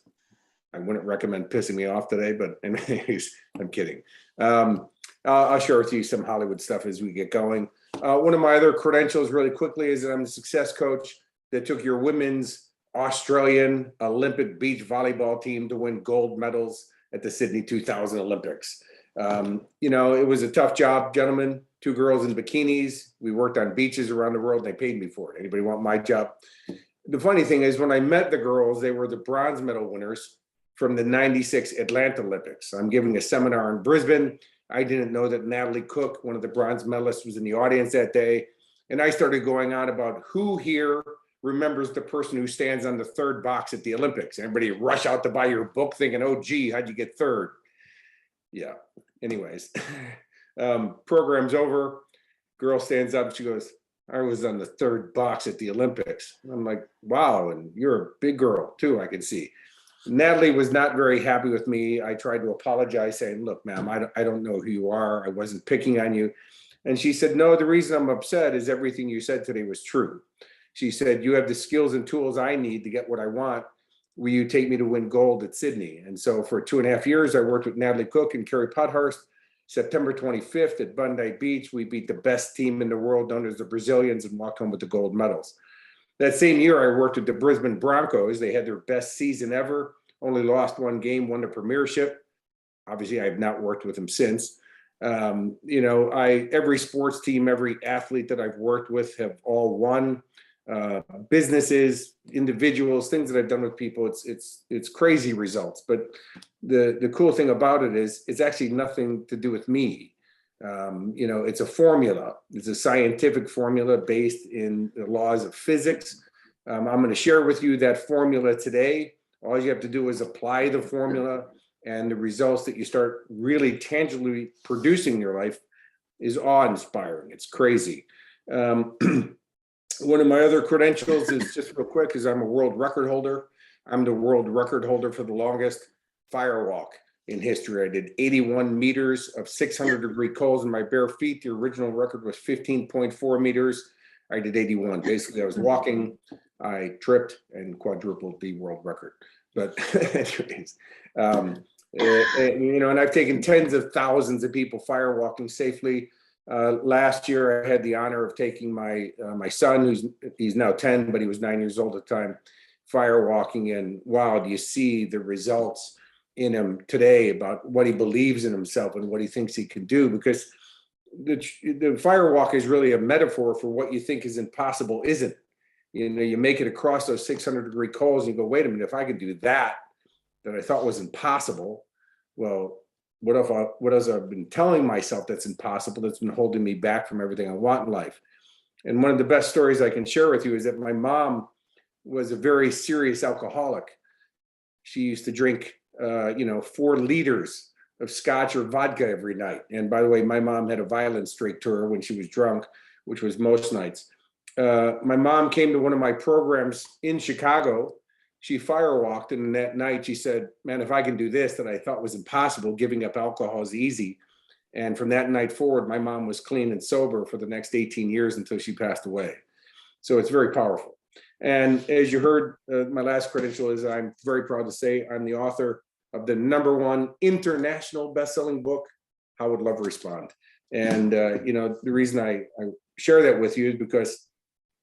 I wouldn't recommend pissing me off today, but anyways, I'm kidding. I'll share with you some Hollywood stuff as we get going. One of my other credentials really quickly is that I'm a success coach that took your women's Australian Olympic beach volleyball team to win gold medals at the Sydney 2000 Olympics. You know, it was a tough job, gentlemen, 2 girls in bikinis. We worked on beaches around the world. They paid me for it. Anybody want my job? The funny thing is when I met the girls, they were the bronze medal winners from the 96 Atlanta Olympics. I'm giving a seminar in Brisbane. I didn't know that Natalie Cook, one of the bronze medalists, was in the audience that day. And I started going on about who here remembers the person who stands on the 3rd box at the Olympics. Everybody rush out to buy your book thinking, oh, gee, how'd you get 3rd? Yeah, anyways, program's over. Girl stands up, she goes, I was on the 3rd box at the Olympics. I'm like, wow, and you're a big girl too, I can see. Natalie was not very happy with me. I tried to apologize saying, look, ma'am, I don't know who you are. I wasn't picking on you. And she said, no, the reason I'm upset is everything you said today was true. She said, you have the skills and tools I need to get what I want. Will you take me to win gold at Sydney? And so for 2.5 years, I worked with Natalie Cook and Kerry Pothurst September 25th at Bondi Beach, we beat the best team in the world known as the Brazilians and walked home with the gold medals. That same year, I worked with the Brisbane Broncos. They had their best season ever, only lost one game, won the premiership. Obviously, I have not worked with them since. Every sports team, every athlete that I've worked with have all won. Businesses, individuals, things that I've done with people, it's crazy results. But the cool thing about it is it's actually nothing to do with me. It's a formula. It's a scientific formula based in the laws of physics. I'm going to share with you that formula today. All you have to do is apply the formula, and the results that you start really tangibly producing in your life is awe-inspiring. It's crazy. One of my other credentials is, just real quick, is I'm a world record holder. I'm the world record holder for the longest firewalk in history. I did 81 meters of 600-degree coals in my bare feet. The original record was 15.4 meters. I did 81. Basically, I was walking, I tripped and quadrupled the world record. But anyways, and I've taken tens of thousands of people firewalking safely. Last year, I had the honor of taking my son, he's now 10, but he was 9 years old at the time, firewalking, and wow, do you see the results in him today about what he believes in himself and what he thinks he can do, because the firewalk is really a metaphor for what you think is impossible isn't. You make it across those 600-degree coals and you go, wait a minute, if I could do that I thought was impossible, well, what else I've been telling myself that's impossible, that's been holding me back from everything I want in life. And one of the best stories I can share with you is that my mom was a very serious alcoholic. She used to drink 4 liters of scotch or vodka every night. And by the way, my mom had a violent streak to her when she was drunk, which was most nights. My mom came to one of my programs in Chicago. She firewalked, and that night she said, man, if I can do this that I thought was impossible, giving up alcohol is easy. And from that night forward, my mom was clean and sober for the next 18 years until she passed away. So it's very powerful. And as you heard, my last credential is I'm very proud to say I'm the author of the #1 international best-selling book, How Would Love Respond? And, the reason I share that with you is because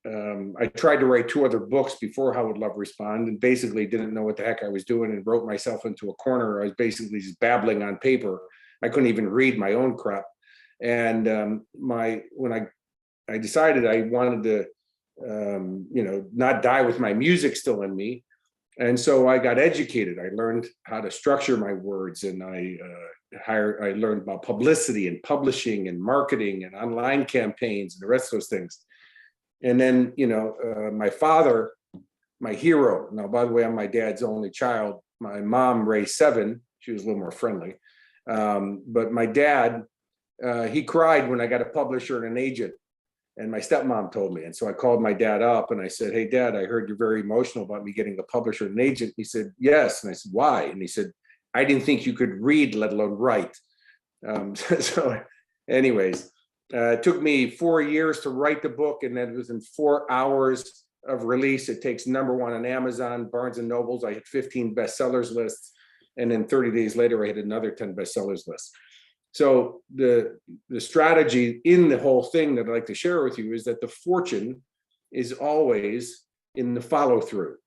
I tried to write 2 other books before How Would Love Respond, and basically didn't know what the heck I was doing and wrote myself into a corner. I was basically just babbling on paper. I couldn't even read my own crap. And when I decided I wanted to, not die with my music still in me. And so I got educated. I learned how to structure my words, and I learned about publicity and publishing and marketing and online campaigns and the rest of those things. And then, my father, my hero. Now, by the way, I'm my dad's only child. My mom raised 7. She was a little more friendly. But my dad, he cried when I got a publisher and an agent. And my stepmom told me. And so I called my dad up and I said, hey, Dad, I heard you're very emotional about me getting a publisher and an agent. He said, yes. And I said, why? And he said, I didn't think you could read, let alone write. So anyways, it took me 4 years to write the book. And then within 4 hours of release, it takes #1 on Amazon, Barnes and Nobles. I hit 15 bestsellers lists. And then 30 days later, I hit another 10 bestsellers lists. So the strategy in the whole thing that I'd like to share with you is that the fortune is always in the follow through.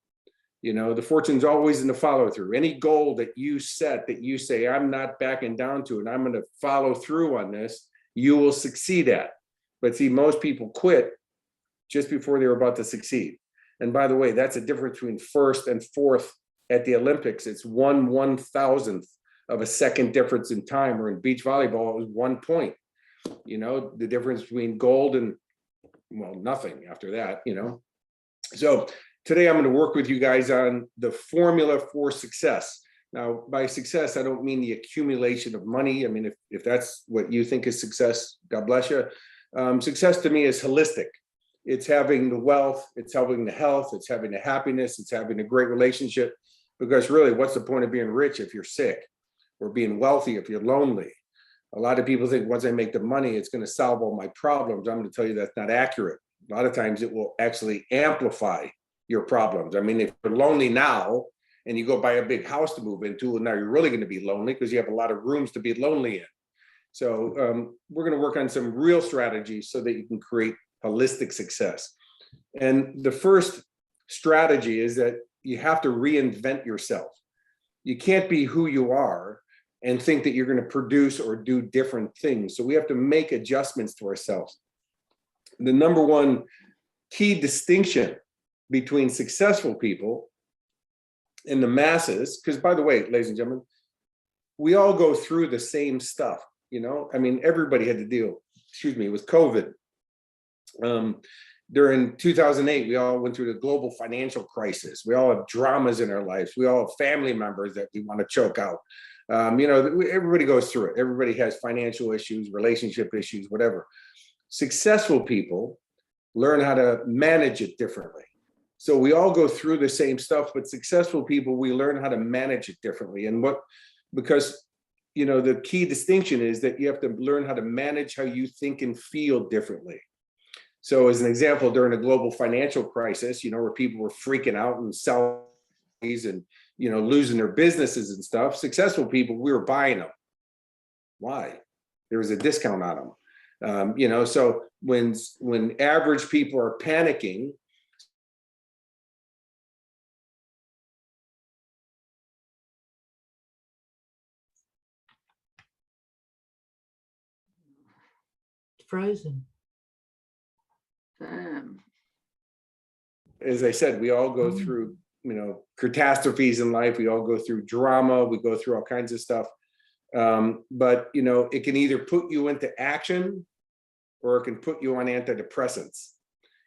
The fortune's always in the follow through. Any goal that you set, that you say, I'm not backing down to it, and I'm going to follow through on this, you will succeed at. But see, most people quit just before they're about to succeed. And by the way, that's a difference between first and fourth at the Olympics. It's 1/1000th of a second difference in time, or in beach volleyball, it was 1 point. The difference between gold and, well, nothing after that, So today I'm going to work with you guys on the formula for success. Now, by success, I don't mean the accumulation of money. I mean, if that's what you think is success, God bless you. Success to me is holistic. It's having the wealth, it's having the health, it's having the happiness, it's having a great relationship. Because really, what's the point of being rich if you're sick? Or being wealthy if you're lonely? A lot of people think once I make the money, it's going to solve all my problems. I'm going to tell you that's not accurate. A lot of times it will actually amplify your problems. I mean, if you're lonely now and you go buy a big house to move into, and now you're really going to be lonely because you have a lot of rooms to be lonely in. So we're going to work on some real strategies so that you can create holistic success. And the first strategy is that you have to reinvent yourself. You can't be who you are and think that you're going to produce or do different things. So we have to make adjustments to ourselves. The number one key distinction between successful people and the masses, because by the way, ladies and gentlemen, we all go through the same stuff, you know? I mean, everybody had to deal, with COVID. During 2008, we all went through the global financial crisis. We all have dramas in our lives. We all have family members that we want to choke out. You know, everybody goes through it. Everybody has financial issues, relationship issues, whatever. Successful people learn how to manage it differently. So we all go through the same stuff, but successful people, we learn how to manage it differently. And because, you know, the key distinction is that you have to learn how to manage how you think and feel differently. So as an example, during the global financial crisis, you know, where people were freaking out and selling and, you know, losing their businesses and stuff, successful people, we were buying them. Why? There was a discount on them. You know, so when average people are panicking, Frozen. as I said, we all go through, you know, catastrophes in life. We all go through drama. We go through all kinds of stuff. But, you know, it can either put you into action or it can put you on antidepressants.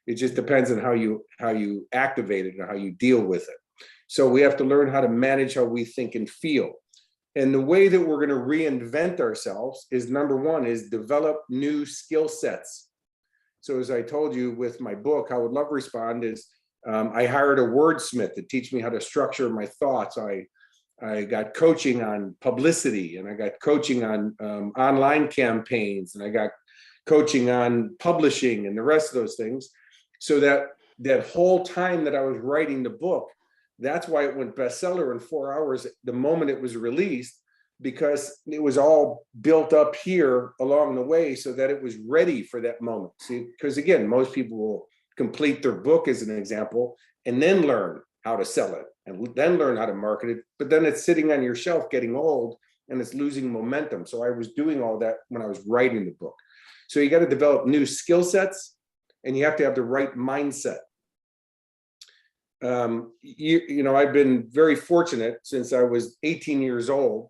It just depends on how you activate it and how you deal with it. So we have to learn how to manage how we think and feel. And the way that we're going to reinvent ourselves is, number one, is develop new skill sets. So as I told you with my book, How Would Love Respond, is I hired a wordsmith to teach me how to structure my thoughts. I got coaching on publicity, and I got coaching on online campaigns, and I got coaching on publishing and the rest of those things. So that whole time that I was writing the book, that's why it went bestseller in 4 hours the moment it was released, because it was all built up here along the way so that it was ready for that moment. See, because again, most people will complete their book as an example and then learn how to sell it and then learn how to market it, but then it's sitting on your shelf getting old and it's losing momentum. So I was doing all that when I was writing the book. So you got to develop new skill sets and you have to have the right mindset. You know, I've been very fortunate since I was 18 years old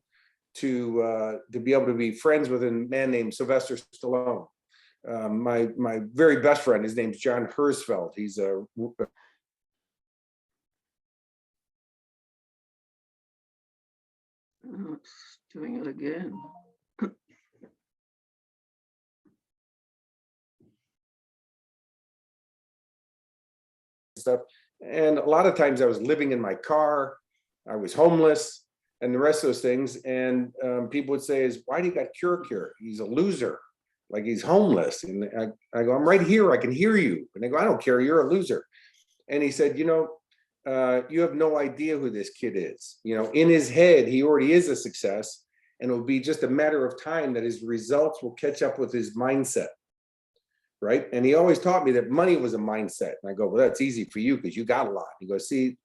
to be able to be friends with a man named Sylvester Stallone. My very best friend, his name's John Herzfeld. He's a it's doing it again. Stuff. And a lot of times I was living in my car, I was homeless, and the rest of those things. And people would say, why do you got Cure? He's a loser, like he's homeless. And I go, I'm right here, I can hear you. And they go, I don't care, you're a loser. And he said, you know, you have no idea who this kid is. You know, in his head, he already is a success, and it will be just a matter of time that his results will catch up with his mindset. Right. And he always taught me that money was a mindset. And I go, well, that's easy for you because you got a lot. He goes, see,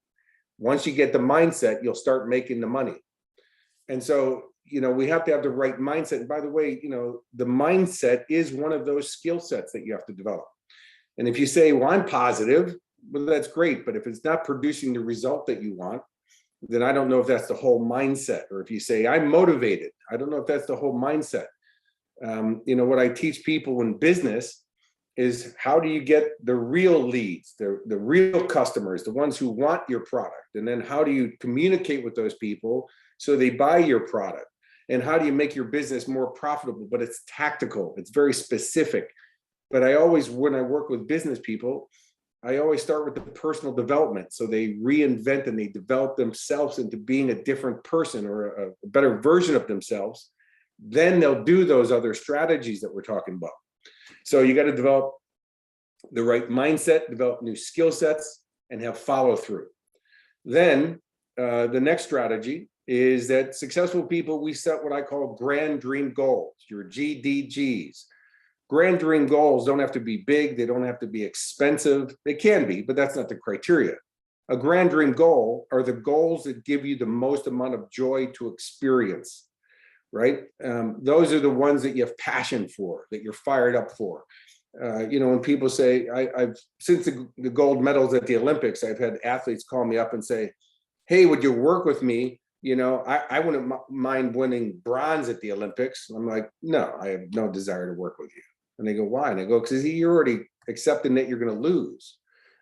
once you get the mindset, you'll start making the money. And so, you know, we have to have the right mindset. And by the way, you know, the mindset is one of those skill sets that you have to develop. And if you say, well, I'm positive, well, that's great. But if it's not producing the result that you want, then I don't know if that's the whole mindset. Or if you say, I'm motivated, I don't know if that's the whole mindset. You know, what I teach people in business is how do you get the real leads, the real customers, the ones who want your product? And then how do you communicate with those people so they buy your product? And how do you make your business more profitable? But it's tactical, it's very specific. But I always, when I work with business people, I always start with the personal development. So they reinvent and they develop themselves into being a different person or a better version of themselves. Then they'll do those other strategies that we're talking about. So you got to develop the right mindset, develop new skill sets, and have follow through. Then the next strategy is that successful people, we set what I call grand dream goals, your GDGs. Grand dream goals don't have to be big. They don't have to be expensive. They can be, but that's not the criteria. A grand dream goal are the goals that give you the most amount of joy to experience, right? Those are the ones that you have passion for, that you're fired up for. When people say, I've since the gold medals at the Olympics, I've had athletes call me up and say, hey, would you work with me? I wouldn't mind winning bronze at the Olympics. I'm like, no, I have no desire to work with you. And they go, why? And I go, because you're already accepting that you're going to lose.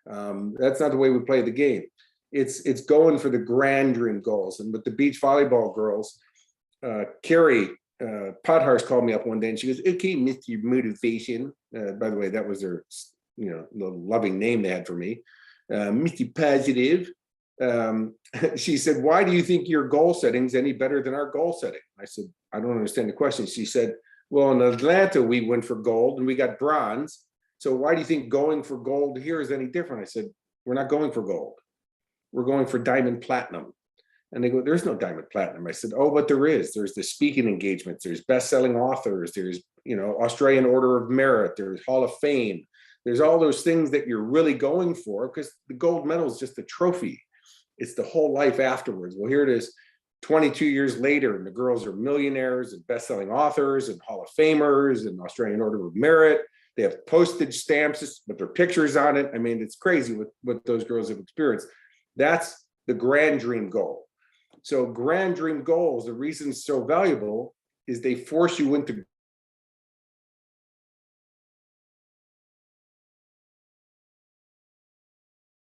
That's not the way we play the game. It's going for the grand dream goals. And with the beach volleyball girls, Carrie Pothars called me up one day and she goes, okay, Mr. Motivation. By the way, that was their, the loving name they had for me. Mr. Positive. She said, why do you think your goal setting is any better than our goal setting? I said, I don't understand the question. She said, well, in Atlanta, we went for gold and we got bronze. So why do you think going for gold here is any different? I said, we're not going for gold. We're going for diamond platinum. And they go, there's no diamond platinum. I said, oh, but there is. There's the speaking engagements. There's best-selling authors. There's, Australian Order of Merit. There's Hall of Fame. There's all those things that you're really going for, because the gold medal is just a trophy. It's the whole life afterwards. Well, here it is 22 years later, and the girls are millionaires and best-selling authors and Hall of Famers and Australian Order of Merit. They have postage stamps with their pictures on it. I mean, it's crazy what those girls have experienced. That's the grand dream goal. So grand dream goals, the reason it's so valuable is they force you into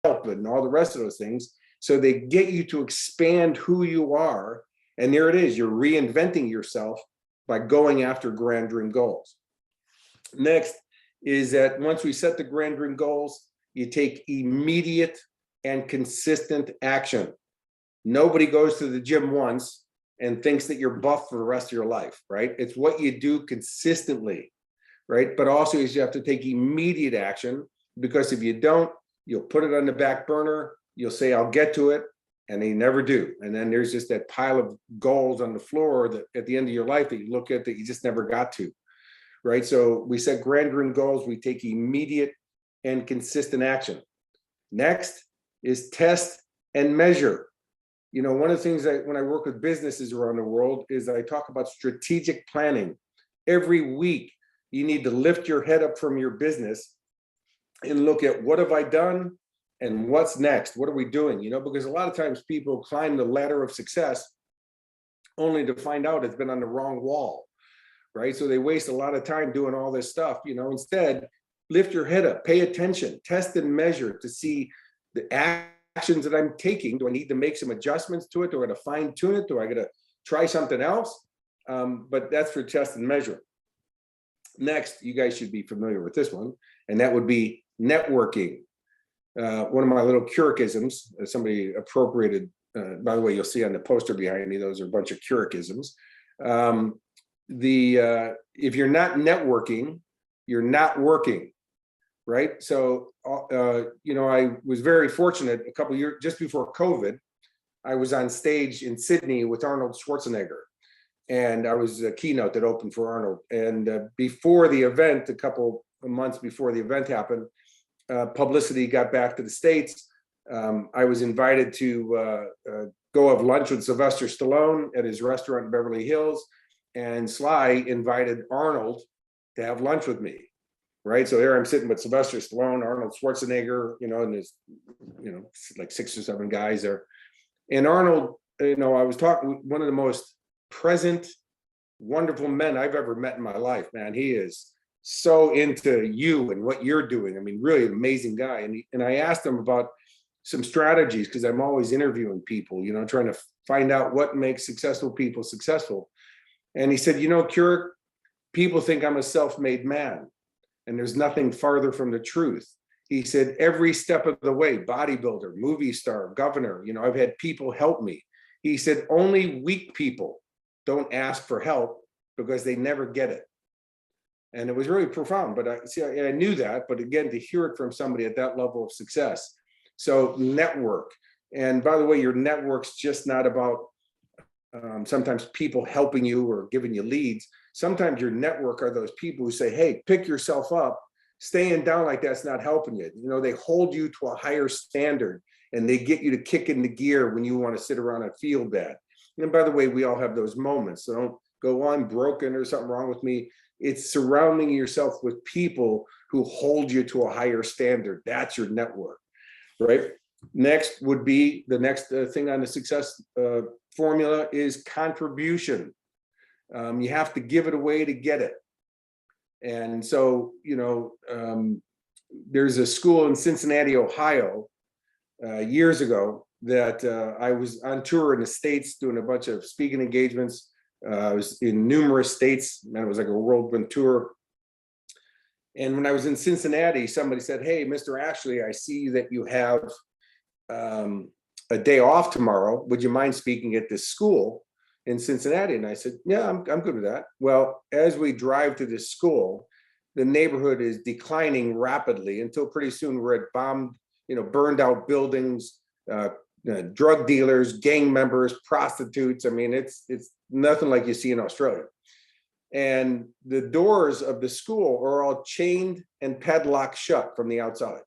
help and all the rest of those things. So they get you to expand who you are. And there it is, you're reinventing yourself by going after grand dream goals. Next is that once we set the grand dream goals, you take immediate and consistent action. Nobody goes to the gym once and thinks that you're buff for the rest of your life, right? It's what you do consistently, right? But also is you have to take immediate action, because if you don't, you'll put it on the back burner. You'll say, I'll get to it, and they never do. And then there's just that pile of goals on the floor that at the end of your life that you look at that you just never got to, right? So we set grand dream goals. We take immediate and consistent action. Next is test and measure. One of the things that when I work with businesses around the world is I talk about strategic planning. Every week, you need to lift your head up from your business and look at what have I done and what's next? What are we doing? Because a lot of times people climb the ladder of success only to find out it's been on the wrong wall, right? So they waste a lot of time doing all this stuff. Instead, lift your head up, pay attention, test and measure to see the actions that I'm taking. Do I need to make some adjustments to it? Do I got to fine tune it? Do I got to try something else? But that's for test and measure. Next, you guys should be familiar with this one, and that would be networking. One of my little Keurickisms, somebody appropriated, by the way, you'll see on the poster behind me, those are a bunch of Keurickisms. If you're not networking, you're not working, right? So, I was very fortunate a couple of years, just before COVID, I was on stage in Sydney with Arnold Schwarzenegger. And I was a keynote that opened for Arnold. And before the event, a couple of months before the event happened, publicity got back to the States. I was invited to go have lunch with Sylvester Stallone at his restaurant in Beverly Hills, and Sly invited Arnold to have lunch with me, right? So there I'm sitting with Sylvester Stallone, Arnold Schwarzenegger, and there's, like 6 or 7 guys there. And Arnold, I was talking, one of the most present, wonderful men I've ever met in my life, man. He is so into you and what you're doing. I mean, really an amazing guy. And I asked him about some strategies, because I'm always interviewing people, trying to find out what makes successful people successful. And he said, Keurig, people think I'm a self-made man, and there's nothing farther from the truth. He said, every step of the way, bodybuilder, movie star, governor, I've had people help me. He said, only weak people don't ask for help because they never get it. And it was really profound, but I knew that, but again, to hear it from somebody at that level of success. So network. And by the way, your network's just not about sometimes people helping you or giving you leads. Sometimes your network are those people who say, hey, pick yourself up. Staying down like that's not helping you. You know, they hold you to a higher standard and they get you to kick into gear when you want to sit around and feel bad. And by the way, we all have those moments. So don't go, I'm broken or something wrong with me. It's surrounding yourself with people who hold you to a higher standard. That's your network, right? Next would be the next thing on the success formula is contribution. You have to give it away to get it. And so, you know, there's a school in Cincinnati, Ohio, years ago that I was on tour in the States doing a bunch of speaking engagements. I was in numerous states, and it was like a whirlwind tour. And when I was in Cincinnati, somebody said, hey, Mr. Ashley, I see that you have a day off tomorrow. Would you mind speaking at this school in Cincinnati? And I said, yeah, I'm good with that. Well, as we drive to this school, the neighborhood is declining rapidly until pretty soon we're at bombed, you know, burned out buildings, drug dealers, gang members, prostitutes. I mean, it's nothing like you see in Australia. And the doors of the school are all chained and padlocked shut from the outside.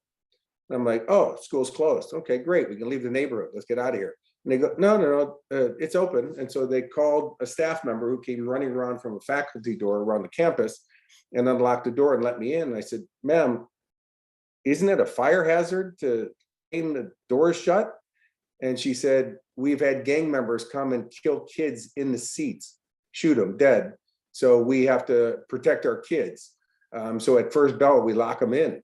I'm like, oh, school's closed. Okay, great. We can leave the neighborhood. Let's get out of here. And they go, no, it's open. And so they called a staff member who came running around from a faculty door around the campus and unlocked the door and let me in. And I said, ma'am, isn't it a fire hazard to chain the doors shut? And she said, we've had gang members come and kill kids in the seats, shoot them dead. So we have to protect our kids. So at first bell, we lock them in.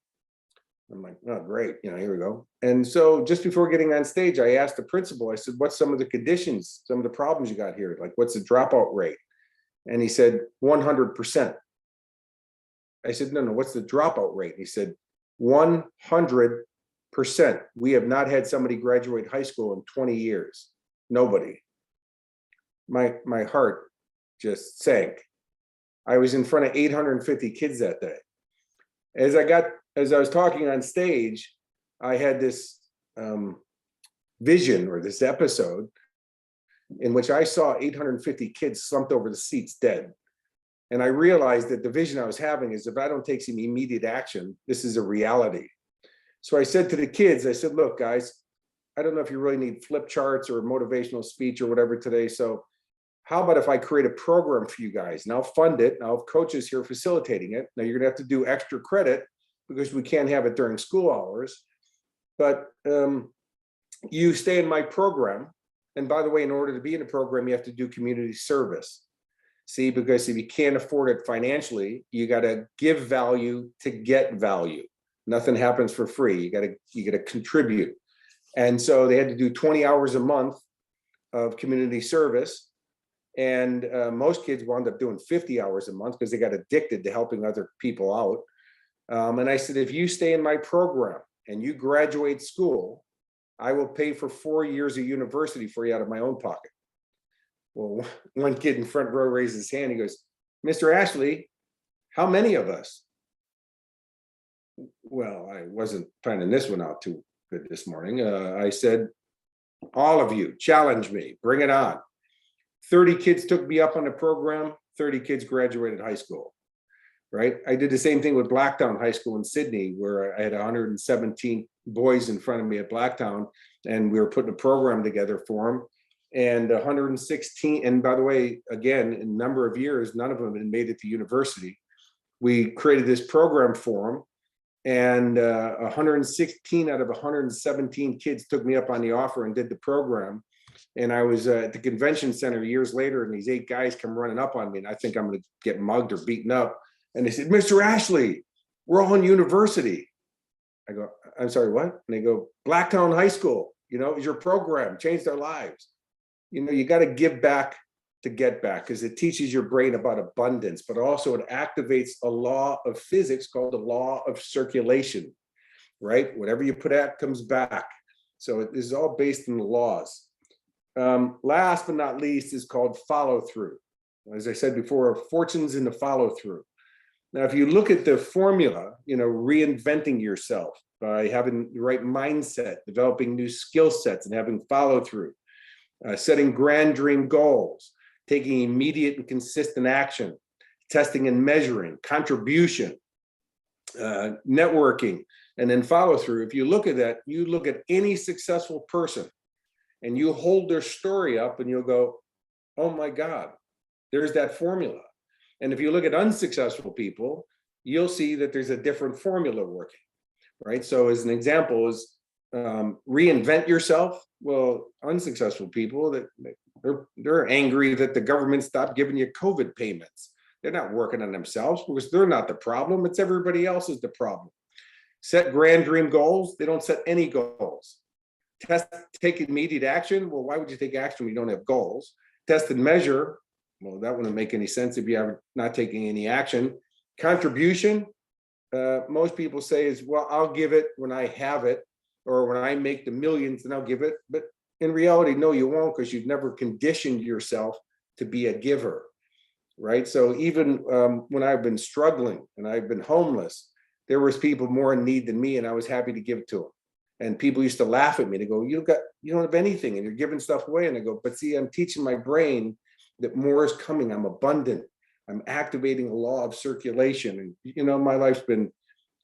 I'm like, oh, great. You know, here we go. And so just before getting on stage, I asked the principal, I said, what's some of the conditions, some of the problems you got here? Like, what's the dropout rate? And he said, 100%. I said, no, what's the dropout rate? He said, 100%. We have not had somebody graduate high school in 20 years. Nobody. My heart just sank. I was in front of 850 kids that day. As I was talking on stage, I had this vision or this episode in which I saw 850 kids slumped over the seats dead. And I realized that the vision I was having is if I don't take some immediate action, this is a reality. So I said to the kids, I said, look, guys, I don't know if you really need flip charts or a motivational speech or whatever today. So how about if I create a program for you guys and I'll fund it and I'll have coaches here facilitating it. Now you're gonna have to do extra credit because we can't have it during school hours, but you stay in my program. And by the way, in order to be in a program, you have to do community service. See, because if you can't afford it financially, you got to give value to get value. Nothing happens for free. You got to contribute. And so they had to do 20 hours a month of community service. And most kids wound up doing 50 hours a month because they got addicted to helping other people out. And I said, if you stay in my program and you graduate school, I will pay for 4 years of university for you out of my own pocket. Well, one kid in front row raised his hand. He goes, Mr. Ashley, how many of us? Well, I wasn't planning this one out too good this morning. I said, all of you, challenge me, bring it on. 30 kids took me up on the program, 30 kids graduated high school, right? I did the same thing with Blacktown High School in Sydney, where I had 117 boys in front of me at Blacktown, and we were putting a program together for them. And 116, and by the way, again, in a number of years, none of them had made it to university. We created this program for them, and 116 out of 117 kids took me up on the offer and did the program. And I was at the convention center years later, and these 8 guys come running up on me, and I think I'm going to get mugged or beaten up. And they said, Mr. Ashley, we're all in university. I go, I'm sorry, what? And they go, Blacktown High School, you know, is your program, changed our lives. You know, you got to give back to get back, because it teaches your brain about abundance, but also it activates a law of physics called the law of circulation, right? Whatever you put out comes back. So it is all based in the laws. Last but not least is called follow through. As I said before, fortune's in the follow through. Now, if you look at the formula, you know, reinventing yourself by having the right mindset, developing new skill sets and having follow through. setting grand dream goals, taking immediate and consistent action, testing and measuring, contribution, networking, and then follow through. If you look at that, you look at any successful person and you hold their story up and you'll go, oh my God, there's that formula. And if you look at unsuccessful people, you'll see that there's a different formula working, right? So as an example is reinvent yourself. Well, unsuccessful people, that they're angry that the government stopped giving you COVID payments. They're not working on themselves because they're not the problem. It's everybody else is the problem. Set grand dream goals. They don't set any goals. Take immediate action. Well, why would you take action when you don't have goals? Test and measure. Well, that wouldn't make any sense if you are not taking any action. Contribution. Most people say is, well, I'll give it when I have it, or when I make the millions, then I'll give it. But in reality, no, you won't, because you've never conditioned yourself to be a giver, right? So even when I've been struggling and I've been homeless, there was people more in need than me, and I was happy to give to them. And people used to laugh at me. They go, you don't have anything, and you're giving stuff away. And I go, but see, I'm teaching my brain that more is coming. I'm abundant. I'm activating a law of circulation. And my life's been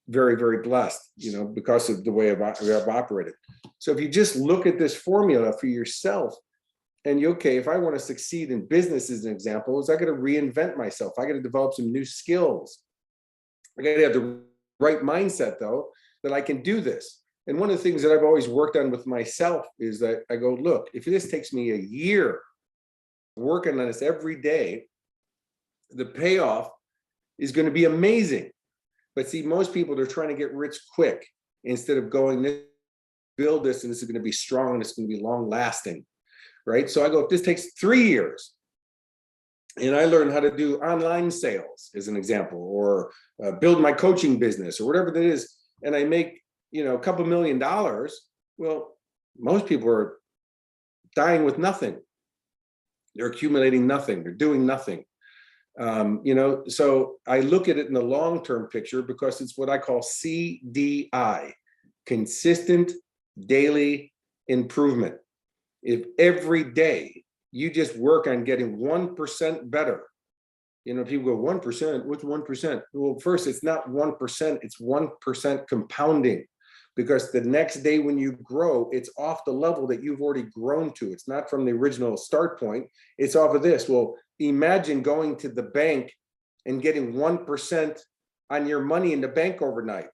very, very blessed, because of the way I've operated. So if you just look at this formula for yourself, and if I want to succeed in business, as an example, is I got to reinvent myself. I got to develop some new skills. I got to have the right mindset, though, that I can do this. And one of the things that I've always worked on with myself is that I go, look, if this takes me a year working on this every day, the payoff is going to be amazing. But see, most people are trying to get rich quick instead of going, build this, and this is going to be strong and it's going to be long lasting, right? So I go, if this takes 3 years, and I learn how to do online sales, as an example, or build my coaching business, or whatever that is, and I make, a couple $1 million, well, most people are dying with nothing. They're accumulating nothing. They're doing nothing. So I look at it in the long-term picture because it's what I call CDI, consistent daily improvement. If every day you just work on getting 1% better, people go, 1%, what's 1%? Well, first, it's not 1%, it's 1% compounding, because the next day when you grow, it's off the level that you've already grown to. It's not from the original start point. It's off of this. Well, imagine going to the bank and getting 1% on your money in the bank overnight,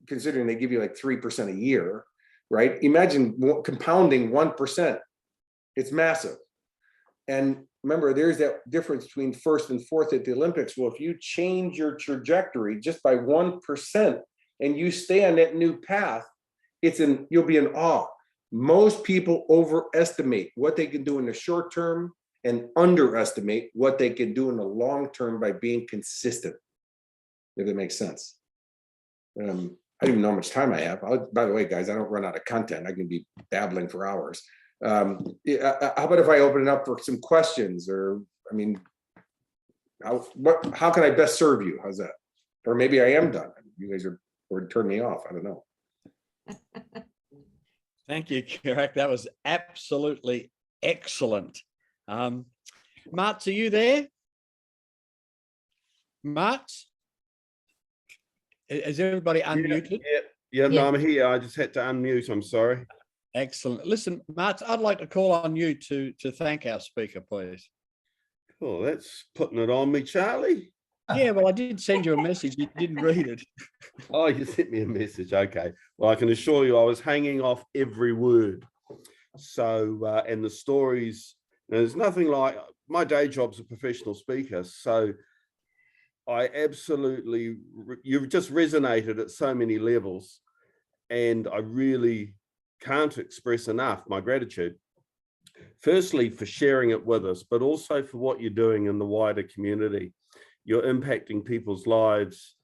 considering they give you like 3% a year, right? Imagine compounding 1%. It's massive. And remember, there's that difference between first and fourth at the Olympics. Well, if you change your trajectory just by 1% and you stay on that new path, you'll be in awe. Most people overestimate what they can do in the short term and underestimate what they can do in the long term by being consistent, if that makes sense. I don't even know how much time I have. By the way, guys, I don't run out of content. I can be babbling for hours. How about if I open it up for some questions, or, how can I best serve you? How's that? Or maybe I am done. You guys are turn me off. I don't know. Thank you, Kirak. That was absolutely excellent. Martz, are you there? Martz? Is everybody unmuted? Yeah, no, I'm here. I just had to unmute. I'm sorry. Excellent. Listen, Martz, I'd like to call on you to thank our speaker, please. Oh, that's putting it on me, Charlie. Yeah, well, I did send you a message. You didn't read it. Oh, you sent me a message. Okay. Well, I can assure you I was hanging off every word. So, and the stories, there's nothing like, my day job's a professional speaker. So I absolutely, you've just resonated at so many levels. And I really can't express enough my gratitude. Firstly, for sharing it with us, but also for what you're doing in the wider community. You're impacting people's lives.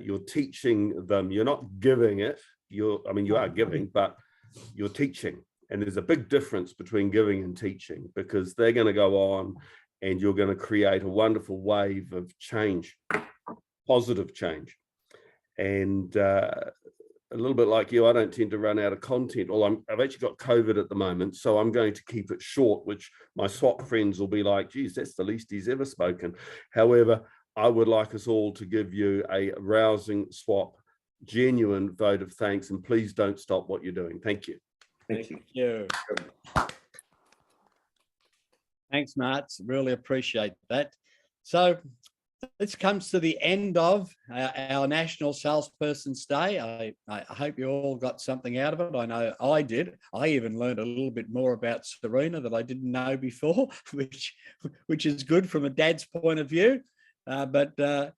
You're teaching them. You're not giving it. You are giving, but you're teaching. And there's a big difference between giving and teaching, because they're going to go on and you're going to create a wonderful wave of change, positive change. And a little bit like you, I don't tend to run out of content. Well, I've actually got COVID at the moment, so I'm going to keep it short, which my swap friends will be like, geez, that's the least he's ever spoken. However, I would like us all to give you a rousing swap, genuine vote of thanks, and please don't stop what you're doing. Thank you. Thank you. Thanks, Marts. Really appreciate that. So this comes to the end of our National Salesperson's Day. I hope you all got something out of it. I know I did. I even learned a little bit more about Serena that I didn't know before, which is good from a dad's point of view. But that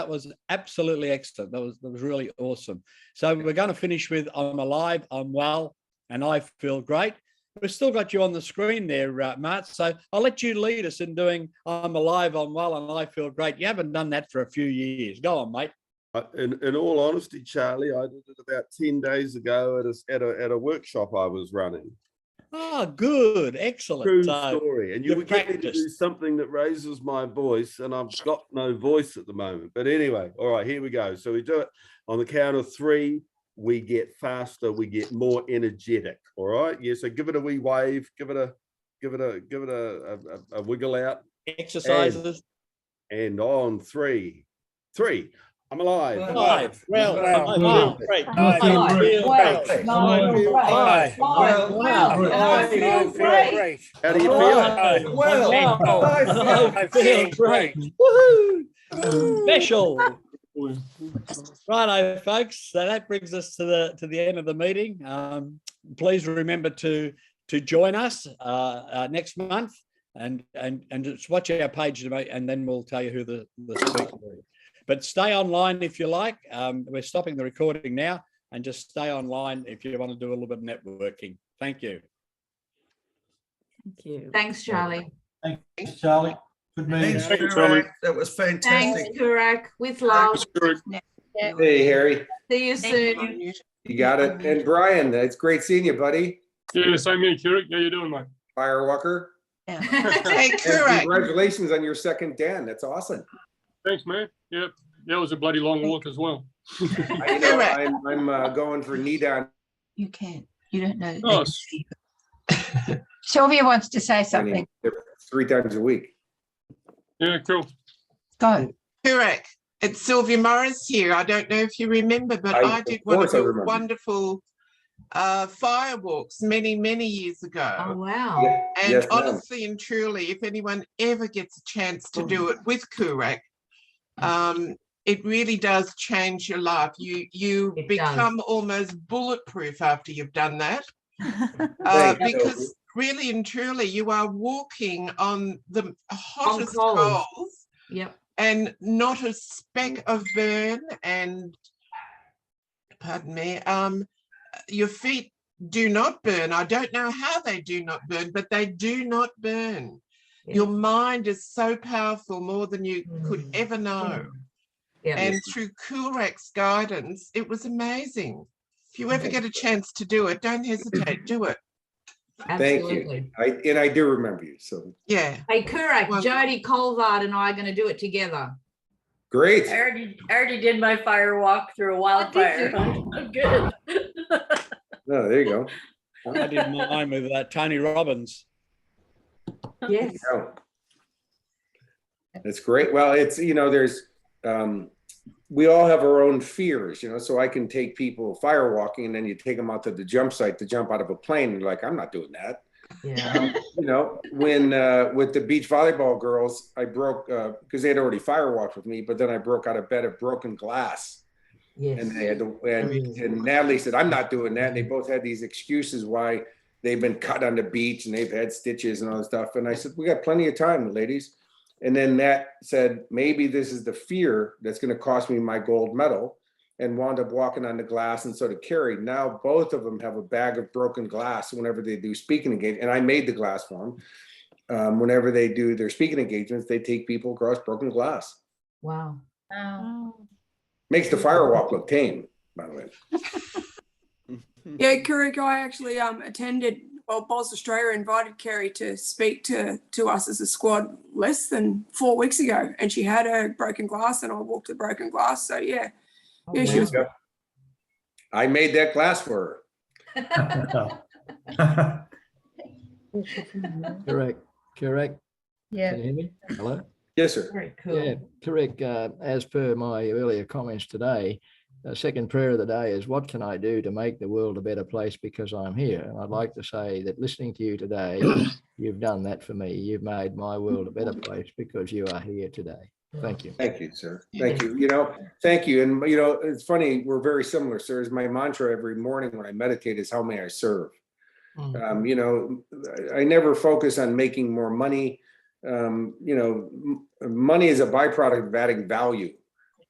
was absolutely excellent. That was really awesome. So we're going to finish with I'm alive, I'm well, and I feel great. We've still got you on the screen there, Mart. So I'll let you lead us in doing I'm alive, I'm well, and I feel great. You haven't done that for a few years. Go on, mate. In all honesty, Charlie, I did it about 10 days ago at a workshop I was running. Oh, good. Excellent. True So story. And you would get me to do something that raises my voice, and I've got no voice at the moment. But anyway, all right, here we go. So we do it on the count of 3. We get faster, we get more energetic. All right. Yeah. So give it a wee wave, give it a wiggle out. Exercises. And on 3. I'm alive. Alive. Well, I feel great. I feel great. How do you feel? I feel great. Woohoo! Special. Righto, folks. So that brings us to the end of the meeting. Please remember to join us next month and just watch our page, and then we'll tell you who the speaker is. But stay online if you like. We're stopping the recording now, and just stay online if you want to do a little bit of networking. Thank you. Thank you. Thanks, Charlie. Thanks, Charlie. Good meeting. Thanks, Kurak. That was Thanks, fantastic. Kurak. With love. Hey, Harry. See you soon. You got it. And Brian, it's great seeing you, buddy. Yeah, same here, Kurak. How you doing, mate? Firewalker. Hey, And Kurak. congratulations on your second Dan. That's awesome. Thanks, man. Yep. That was a bloody long walk as well. I'm going for knee down. You can't. You don't know. Oh, Sylvia wants to say something. 3 times a week. yeah, cool. Go. Kurak. It's Sylvia Morris here. I don't know if you remember, but I did one of your wonderful firewalks many years ago. Oh, wow. And Yes, ma'am. honestly and truly, if anyone ever gets a chance to do it with Kurak, it really does change your life. You become almost bulletproof after you've done that. Because really and truly, you are walking on the hottest coals. Yep. And not a speck of burn, and pardon me, your feet do not burn. I don't know how they do not burn, but they do not burn. Yes. Your mind is so powerful, more than you could ever know. Yeah. And through Kurak's guidance, it was amazing. If you ever get a chance to do it, don't hesitate, do it. Absolutely. Thank you. I do remember you. So yeah. Hey, Kurak, Jodie Colvard and I are going to do it together. Great. I already did my fire walk through a wildfire. I'm good. No, there you go. I did mine with Tony Robbins. Yes. That's great. Well, it's, there's, we all have our own fears, so I can take people firewalking and then you take them out to the jump site to jump out of a plane. And you're like, I'm not doing that. Yeah. When with the beach volleyball girls, I broke, because they had already firewalked with me, but then I broke out of bed of broken glass. Yes. And they had to, and Natalie said, I'm not doing that. And they both had these excuses why they've been cut on the beach and they've had stitches and all that stuff. And I said, we got plenty of time, ladies. And then Nat said, maybe this is the fear that's going to cost me my gold medal, and wound up walking on the glass. And so did Carrie. Now both of them have a bag of broken glass whenever they do speaking engagement. And I made the glass for them. Whenever they do their speaking engagements, they take people across broken glass. Wow. Makes the firewalk look tame, by the way. Yeah, Kurak, I actually attended, Boss Australia invited Kerry to speak to us as a squad less than 4 weeks ago, and she had a broken glass and I walked the broken glass. So yeah, she was. I made that class for her. Correct. Yeah. Can you hear me? Hello? Yes, sir. Very cool. Yeah, correct. As per my earlier comments today, the second prayer of the day is, what can I do to make the world a better place because I'm here? And I'd like to say that listening to you today, you've done that for me. You've made my world a better place because you are here today. Thank you. Thank you, sir. Thank you. Thank you. And, it's funny, we're very similar, sir. It's my mantra every morning when I meditate is, how may I serve? I never focus on making more money. Money is a byproduct of adding value.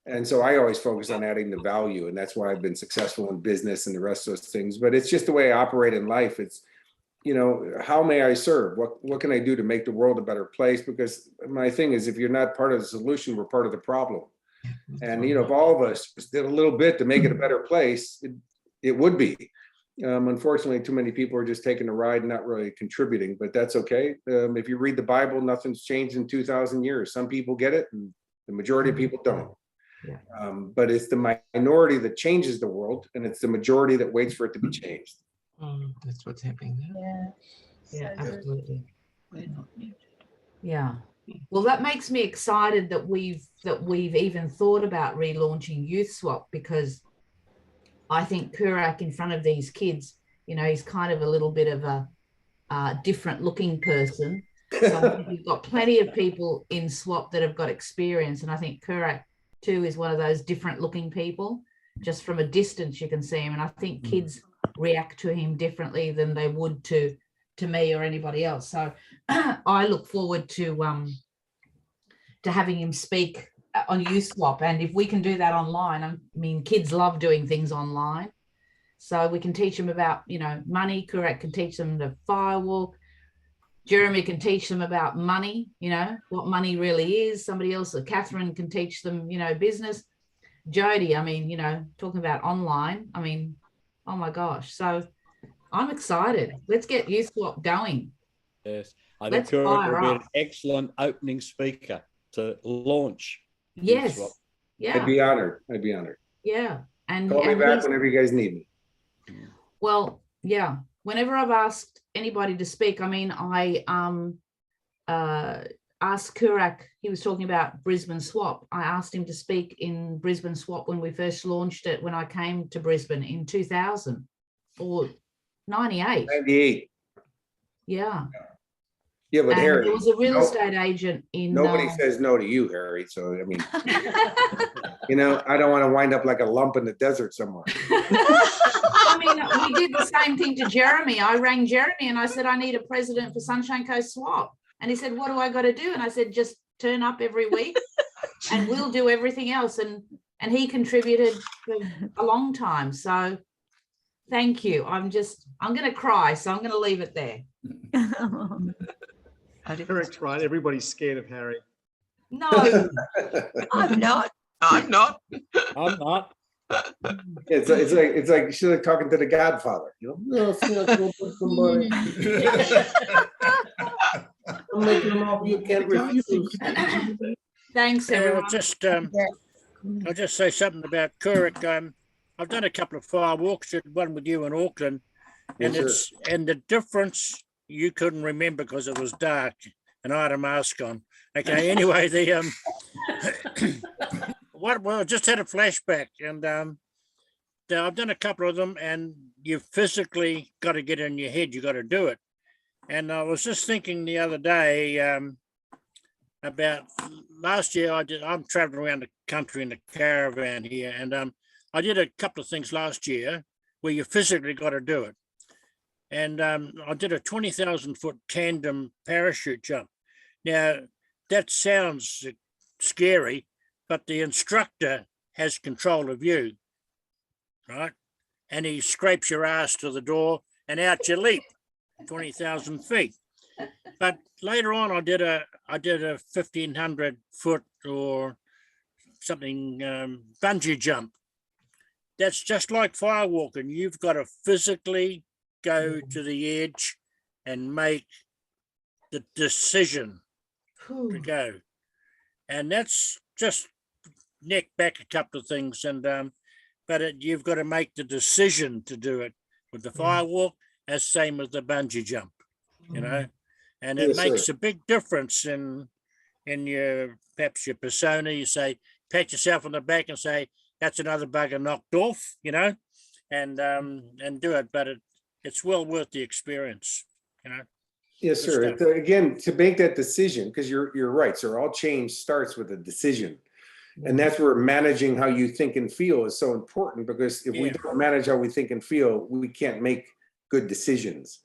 And so I always focus on adding the value. And that's why I've been successful in business and the rest of those things. But it's just the way I operate in life. It's, how may I serve? What can I do to make the world a better place? Because my thing is, if you're not part of the solution, we're part of the problem. And, if all of us did a little bit to make it a better place, it would be. Unfortunately, too many people are just taking a ride and not really contributing, but that's okay. If you read the Bible, nothing's changed in 2,000 years. Some people get it and the majority of people don't. But it's the minority that changes the world, and it's the majority that waits for it to be changed. That's what's happening now. Yeah, absolutely. Yeah. Well, that makes me excited that we've even thought about relaunching Youth Swap, because I think Kurak in front of these kids, he's kind of a little bit of a different looking person. So I think we've got plenty of people in Swap that have got experience, and I think Kurak too is one of those different looking people. Just from a distance you can see him, and I think kids react to him differently than they would to me or anybody else. So I look forward to having him speak on Youth Swap, and if we can do that online, I mean, kids love doing things online, so we can teach them about money. Kurak can teach them the firewalk. Jeremy can teach them about money, what money really is. Somebody else, Catherine, can teach them, business. Jody, I mean, talking about online, I mean, oh my gosh. So I'm excited. Let's get Youth Swap going. Yes, I think Kurak will be an excellent opening speaker to launch. Yes. Yeah. I'd be honored. Yeah. And call me back whenever you guys need me. Well, yeah. Whenever I've asked anybody to speak, I mean, I asked Kurak, he was talking about Brisbane Swap. I asked him to speak in Brisbane Swap when we first launched it, when I came to Brisbane in 2000 or 98. 98. Yeah. Yeah, but And Harry, there was a real estate agent in. Nobody says no to you, Harry. So, I mean, I don't want to wind up like a lump in the desert somewhere. I mean, we did the same thing to Jeremy. I rang Jeremy and I said, I need a president for Sunshine Coast Swap. And he said, what do I got to do? And I said, just turn up every week and we'll do everything else. And he contributed for a long time. So thank you. I'm going to cry. So I'm going to leave it there. Eric's right. Everybody's scared of Harry. No, I'm not. I'm not. I'm not. It's like she's like talking to the Godfather. No, somebody. I'm making them off. You can't refuse. Thanks, everyone. I'll just say something about Kurak. I've done a couple of fire walks, one with you in Auckland, and Yes, and the difference you couldn't remember because it was dark and I had a mask on. Okay, anyway, I just had a flashback, and I've done a couple of them, and you physically got to get in your head, you got to do it. And I was just thinking the other day about last year. I'm traveling around the country in the caravan here, and I did a couple of things last year where you physically got to do it. And I did a 20,000 foot tandem parachute jump. Now, that sounds scary, but the instructor has control of you, right? And he scrapes your ass to the door and out you leap 20,000 feet. But later on, I did a 1,500 foot or something bungee jump. That's just like firewalking. You've got to physically go to the edge and make the decision to go. And that's just neck back a couple of things. And but you've got to make the decision to do it. With the firewalk, as same as the bungee jump, you know, and it Yes, sir. makes a big difference in your perhaps your persona. You say, pat yourself on the back and say, that's another bugger knocked off, you know, and do it. But it's well worth the experience, you know. Yes, Good sir. stuff. Again, to make that decision, because you're right, sir, all change starts with a decision. And that's where managing how you think and feel is so important, because if we don't manage how we think and feel, we can't make good decisions.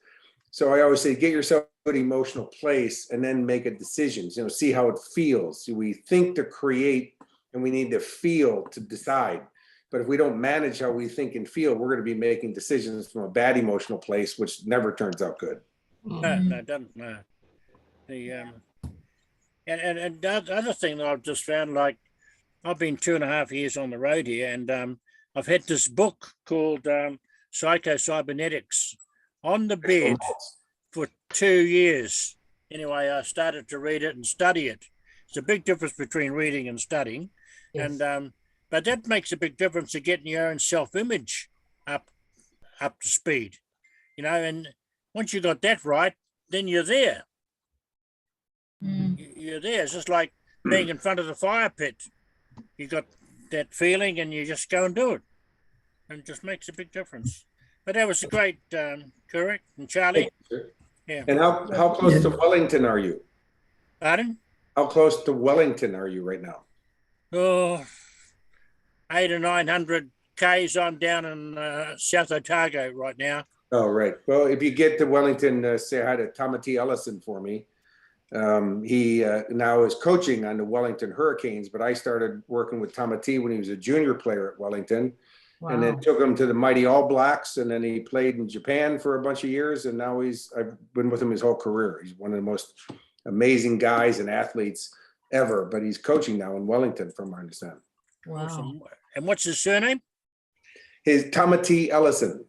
So I always say, get yourself a good emotional place and then make a decision, you know, see how it feels. So we think to create and we need to feel to decide. But if we don't manage how we think and feel, we're going to be making decisions from a bad emotional place, which never turns out good. No, it doesn't. No. The and the other thing that I've just found, like I've been 2.5 years on the road here, and I've had this book called Psycho-Cybernetics on the bed for 2 years. Anyway, I started to read it and study it. It's a big difference between reading and studying, and but that makes a big difference to getting your own self-image up to speed, you know. And once you got that right, then you're there. You're there. It's just like being in front of the fire pit. You got that feeling and you just go and do it. And it just makes a big difference. But that was great, Kurrick and Charlie. Yeah. And how close to Wellington are you? Pardon? How close to Wellington are you right now? Oh, 800 or 900 Ks. I'm down in South Otago right now. Oh, right. Well, if you get to Wellington, say hi to Tamati Ellison for me. He now is coaching on the Wellington Hurricanes, but I started working with Tamati when he was a junior player at Wellington. And then took him to the mighty All Blacks, and then he played in Japan for a bunch of years, and now I've been with him his whole career. He's one of the most amazing guys and athletes ever, but he's coaching now in Wellington, from what I understand. Wow. Awesome. And what's his surname? His Tamati Ellison.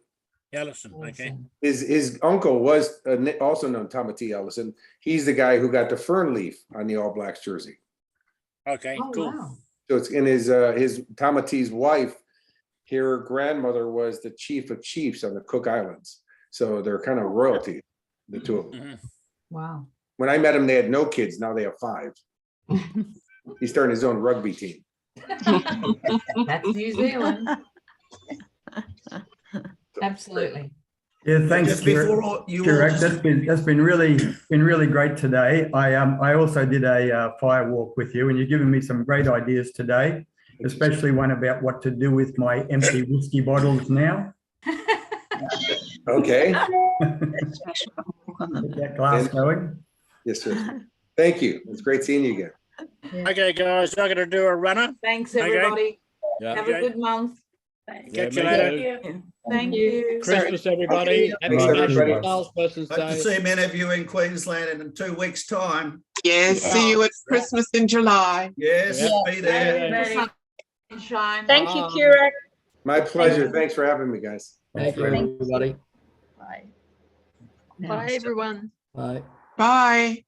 Ellison, okay. His uncle was also known Tamati Ellison. He's the guy who got the fern leaf on the All Blacks jersey. Okay, cool. So it's in his Tamati's wife. Her grandmother was the chief of chiefs on the Cook Islands. So they're kind of royalty, the two of them. Wow. When I met him, they had no kids. Now they have 5. He's starting his own rugby team. That's New Zealand. Absolutely. Yeah, thanks, Just before you all Kurrick. just- That's been really great today. I also did a fire walk with you, and you've given me some great ideas today, especially one about what to do with my empty whiskey bottles now. Okay. Get that glass going. Yes, sir. Thank you. It's great seeing you again. Okay, guys, I'm going to do a runner. Thanks, Okay. everybody. Yeah. Have a good month. Catch me you later. too. Thank you. Christmas, everybody. Happy Thanks, National everybody. Salesperson's Hope to Day. see many of you in Queensland in 2 weeks' time. Yes, see you at Christmas in July. Yes, be there. Sunshine. Thank you, Kurrick. My pleasure. Thanks for having me, guys. Thank you, everybody. Bye. Bye, everyone. Bye. Bye.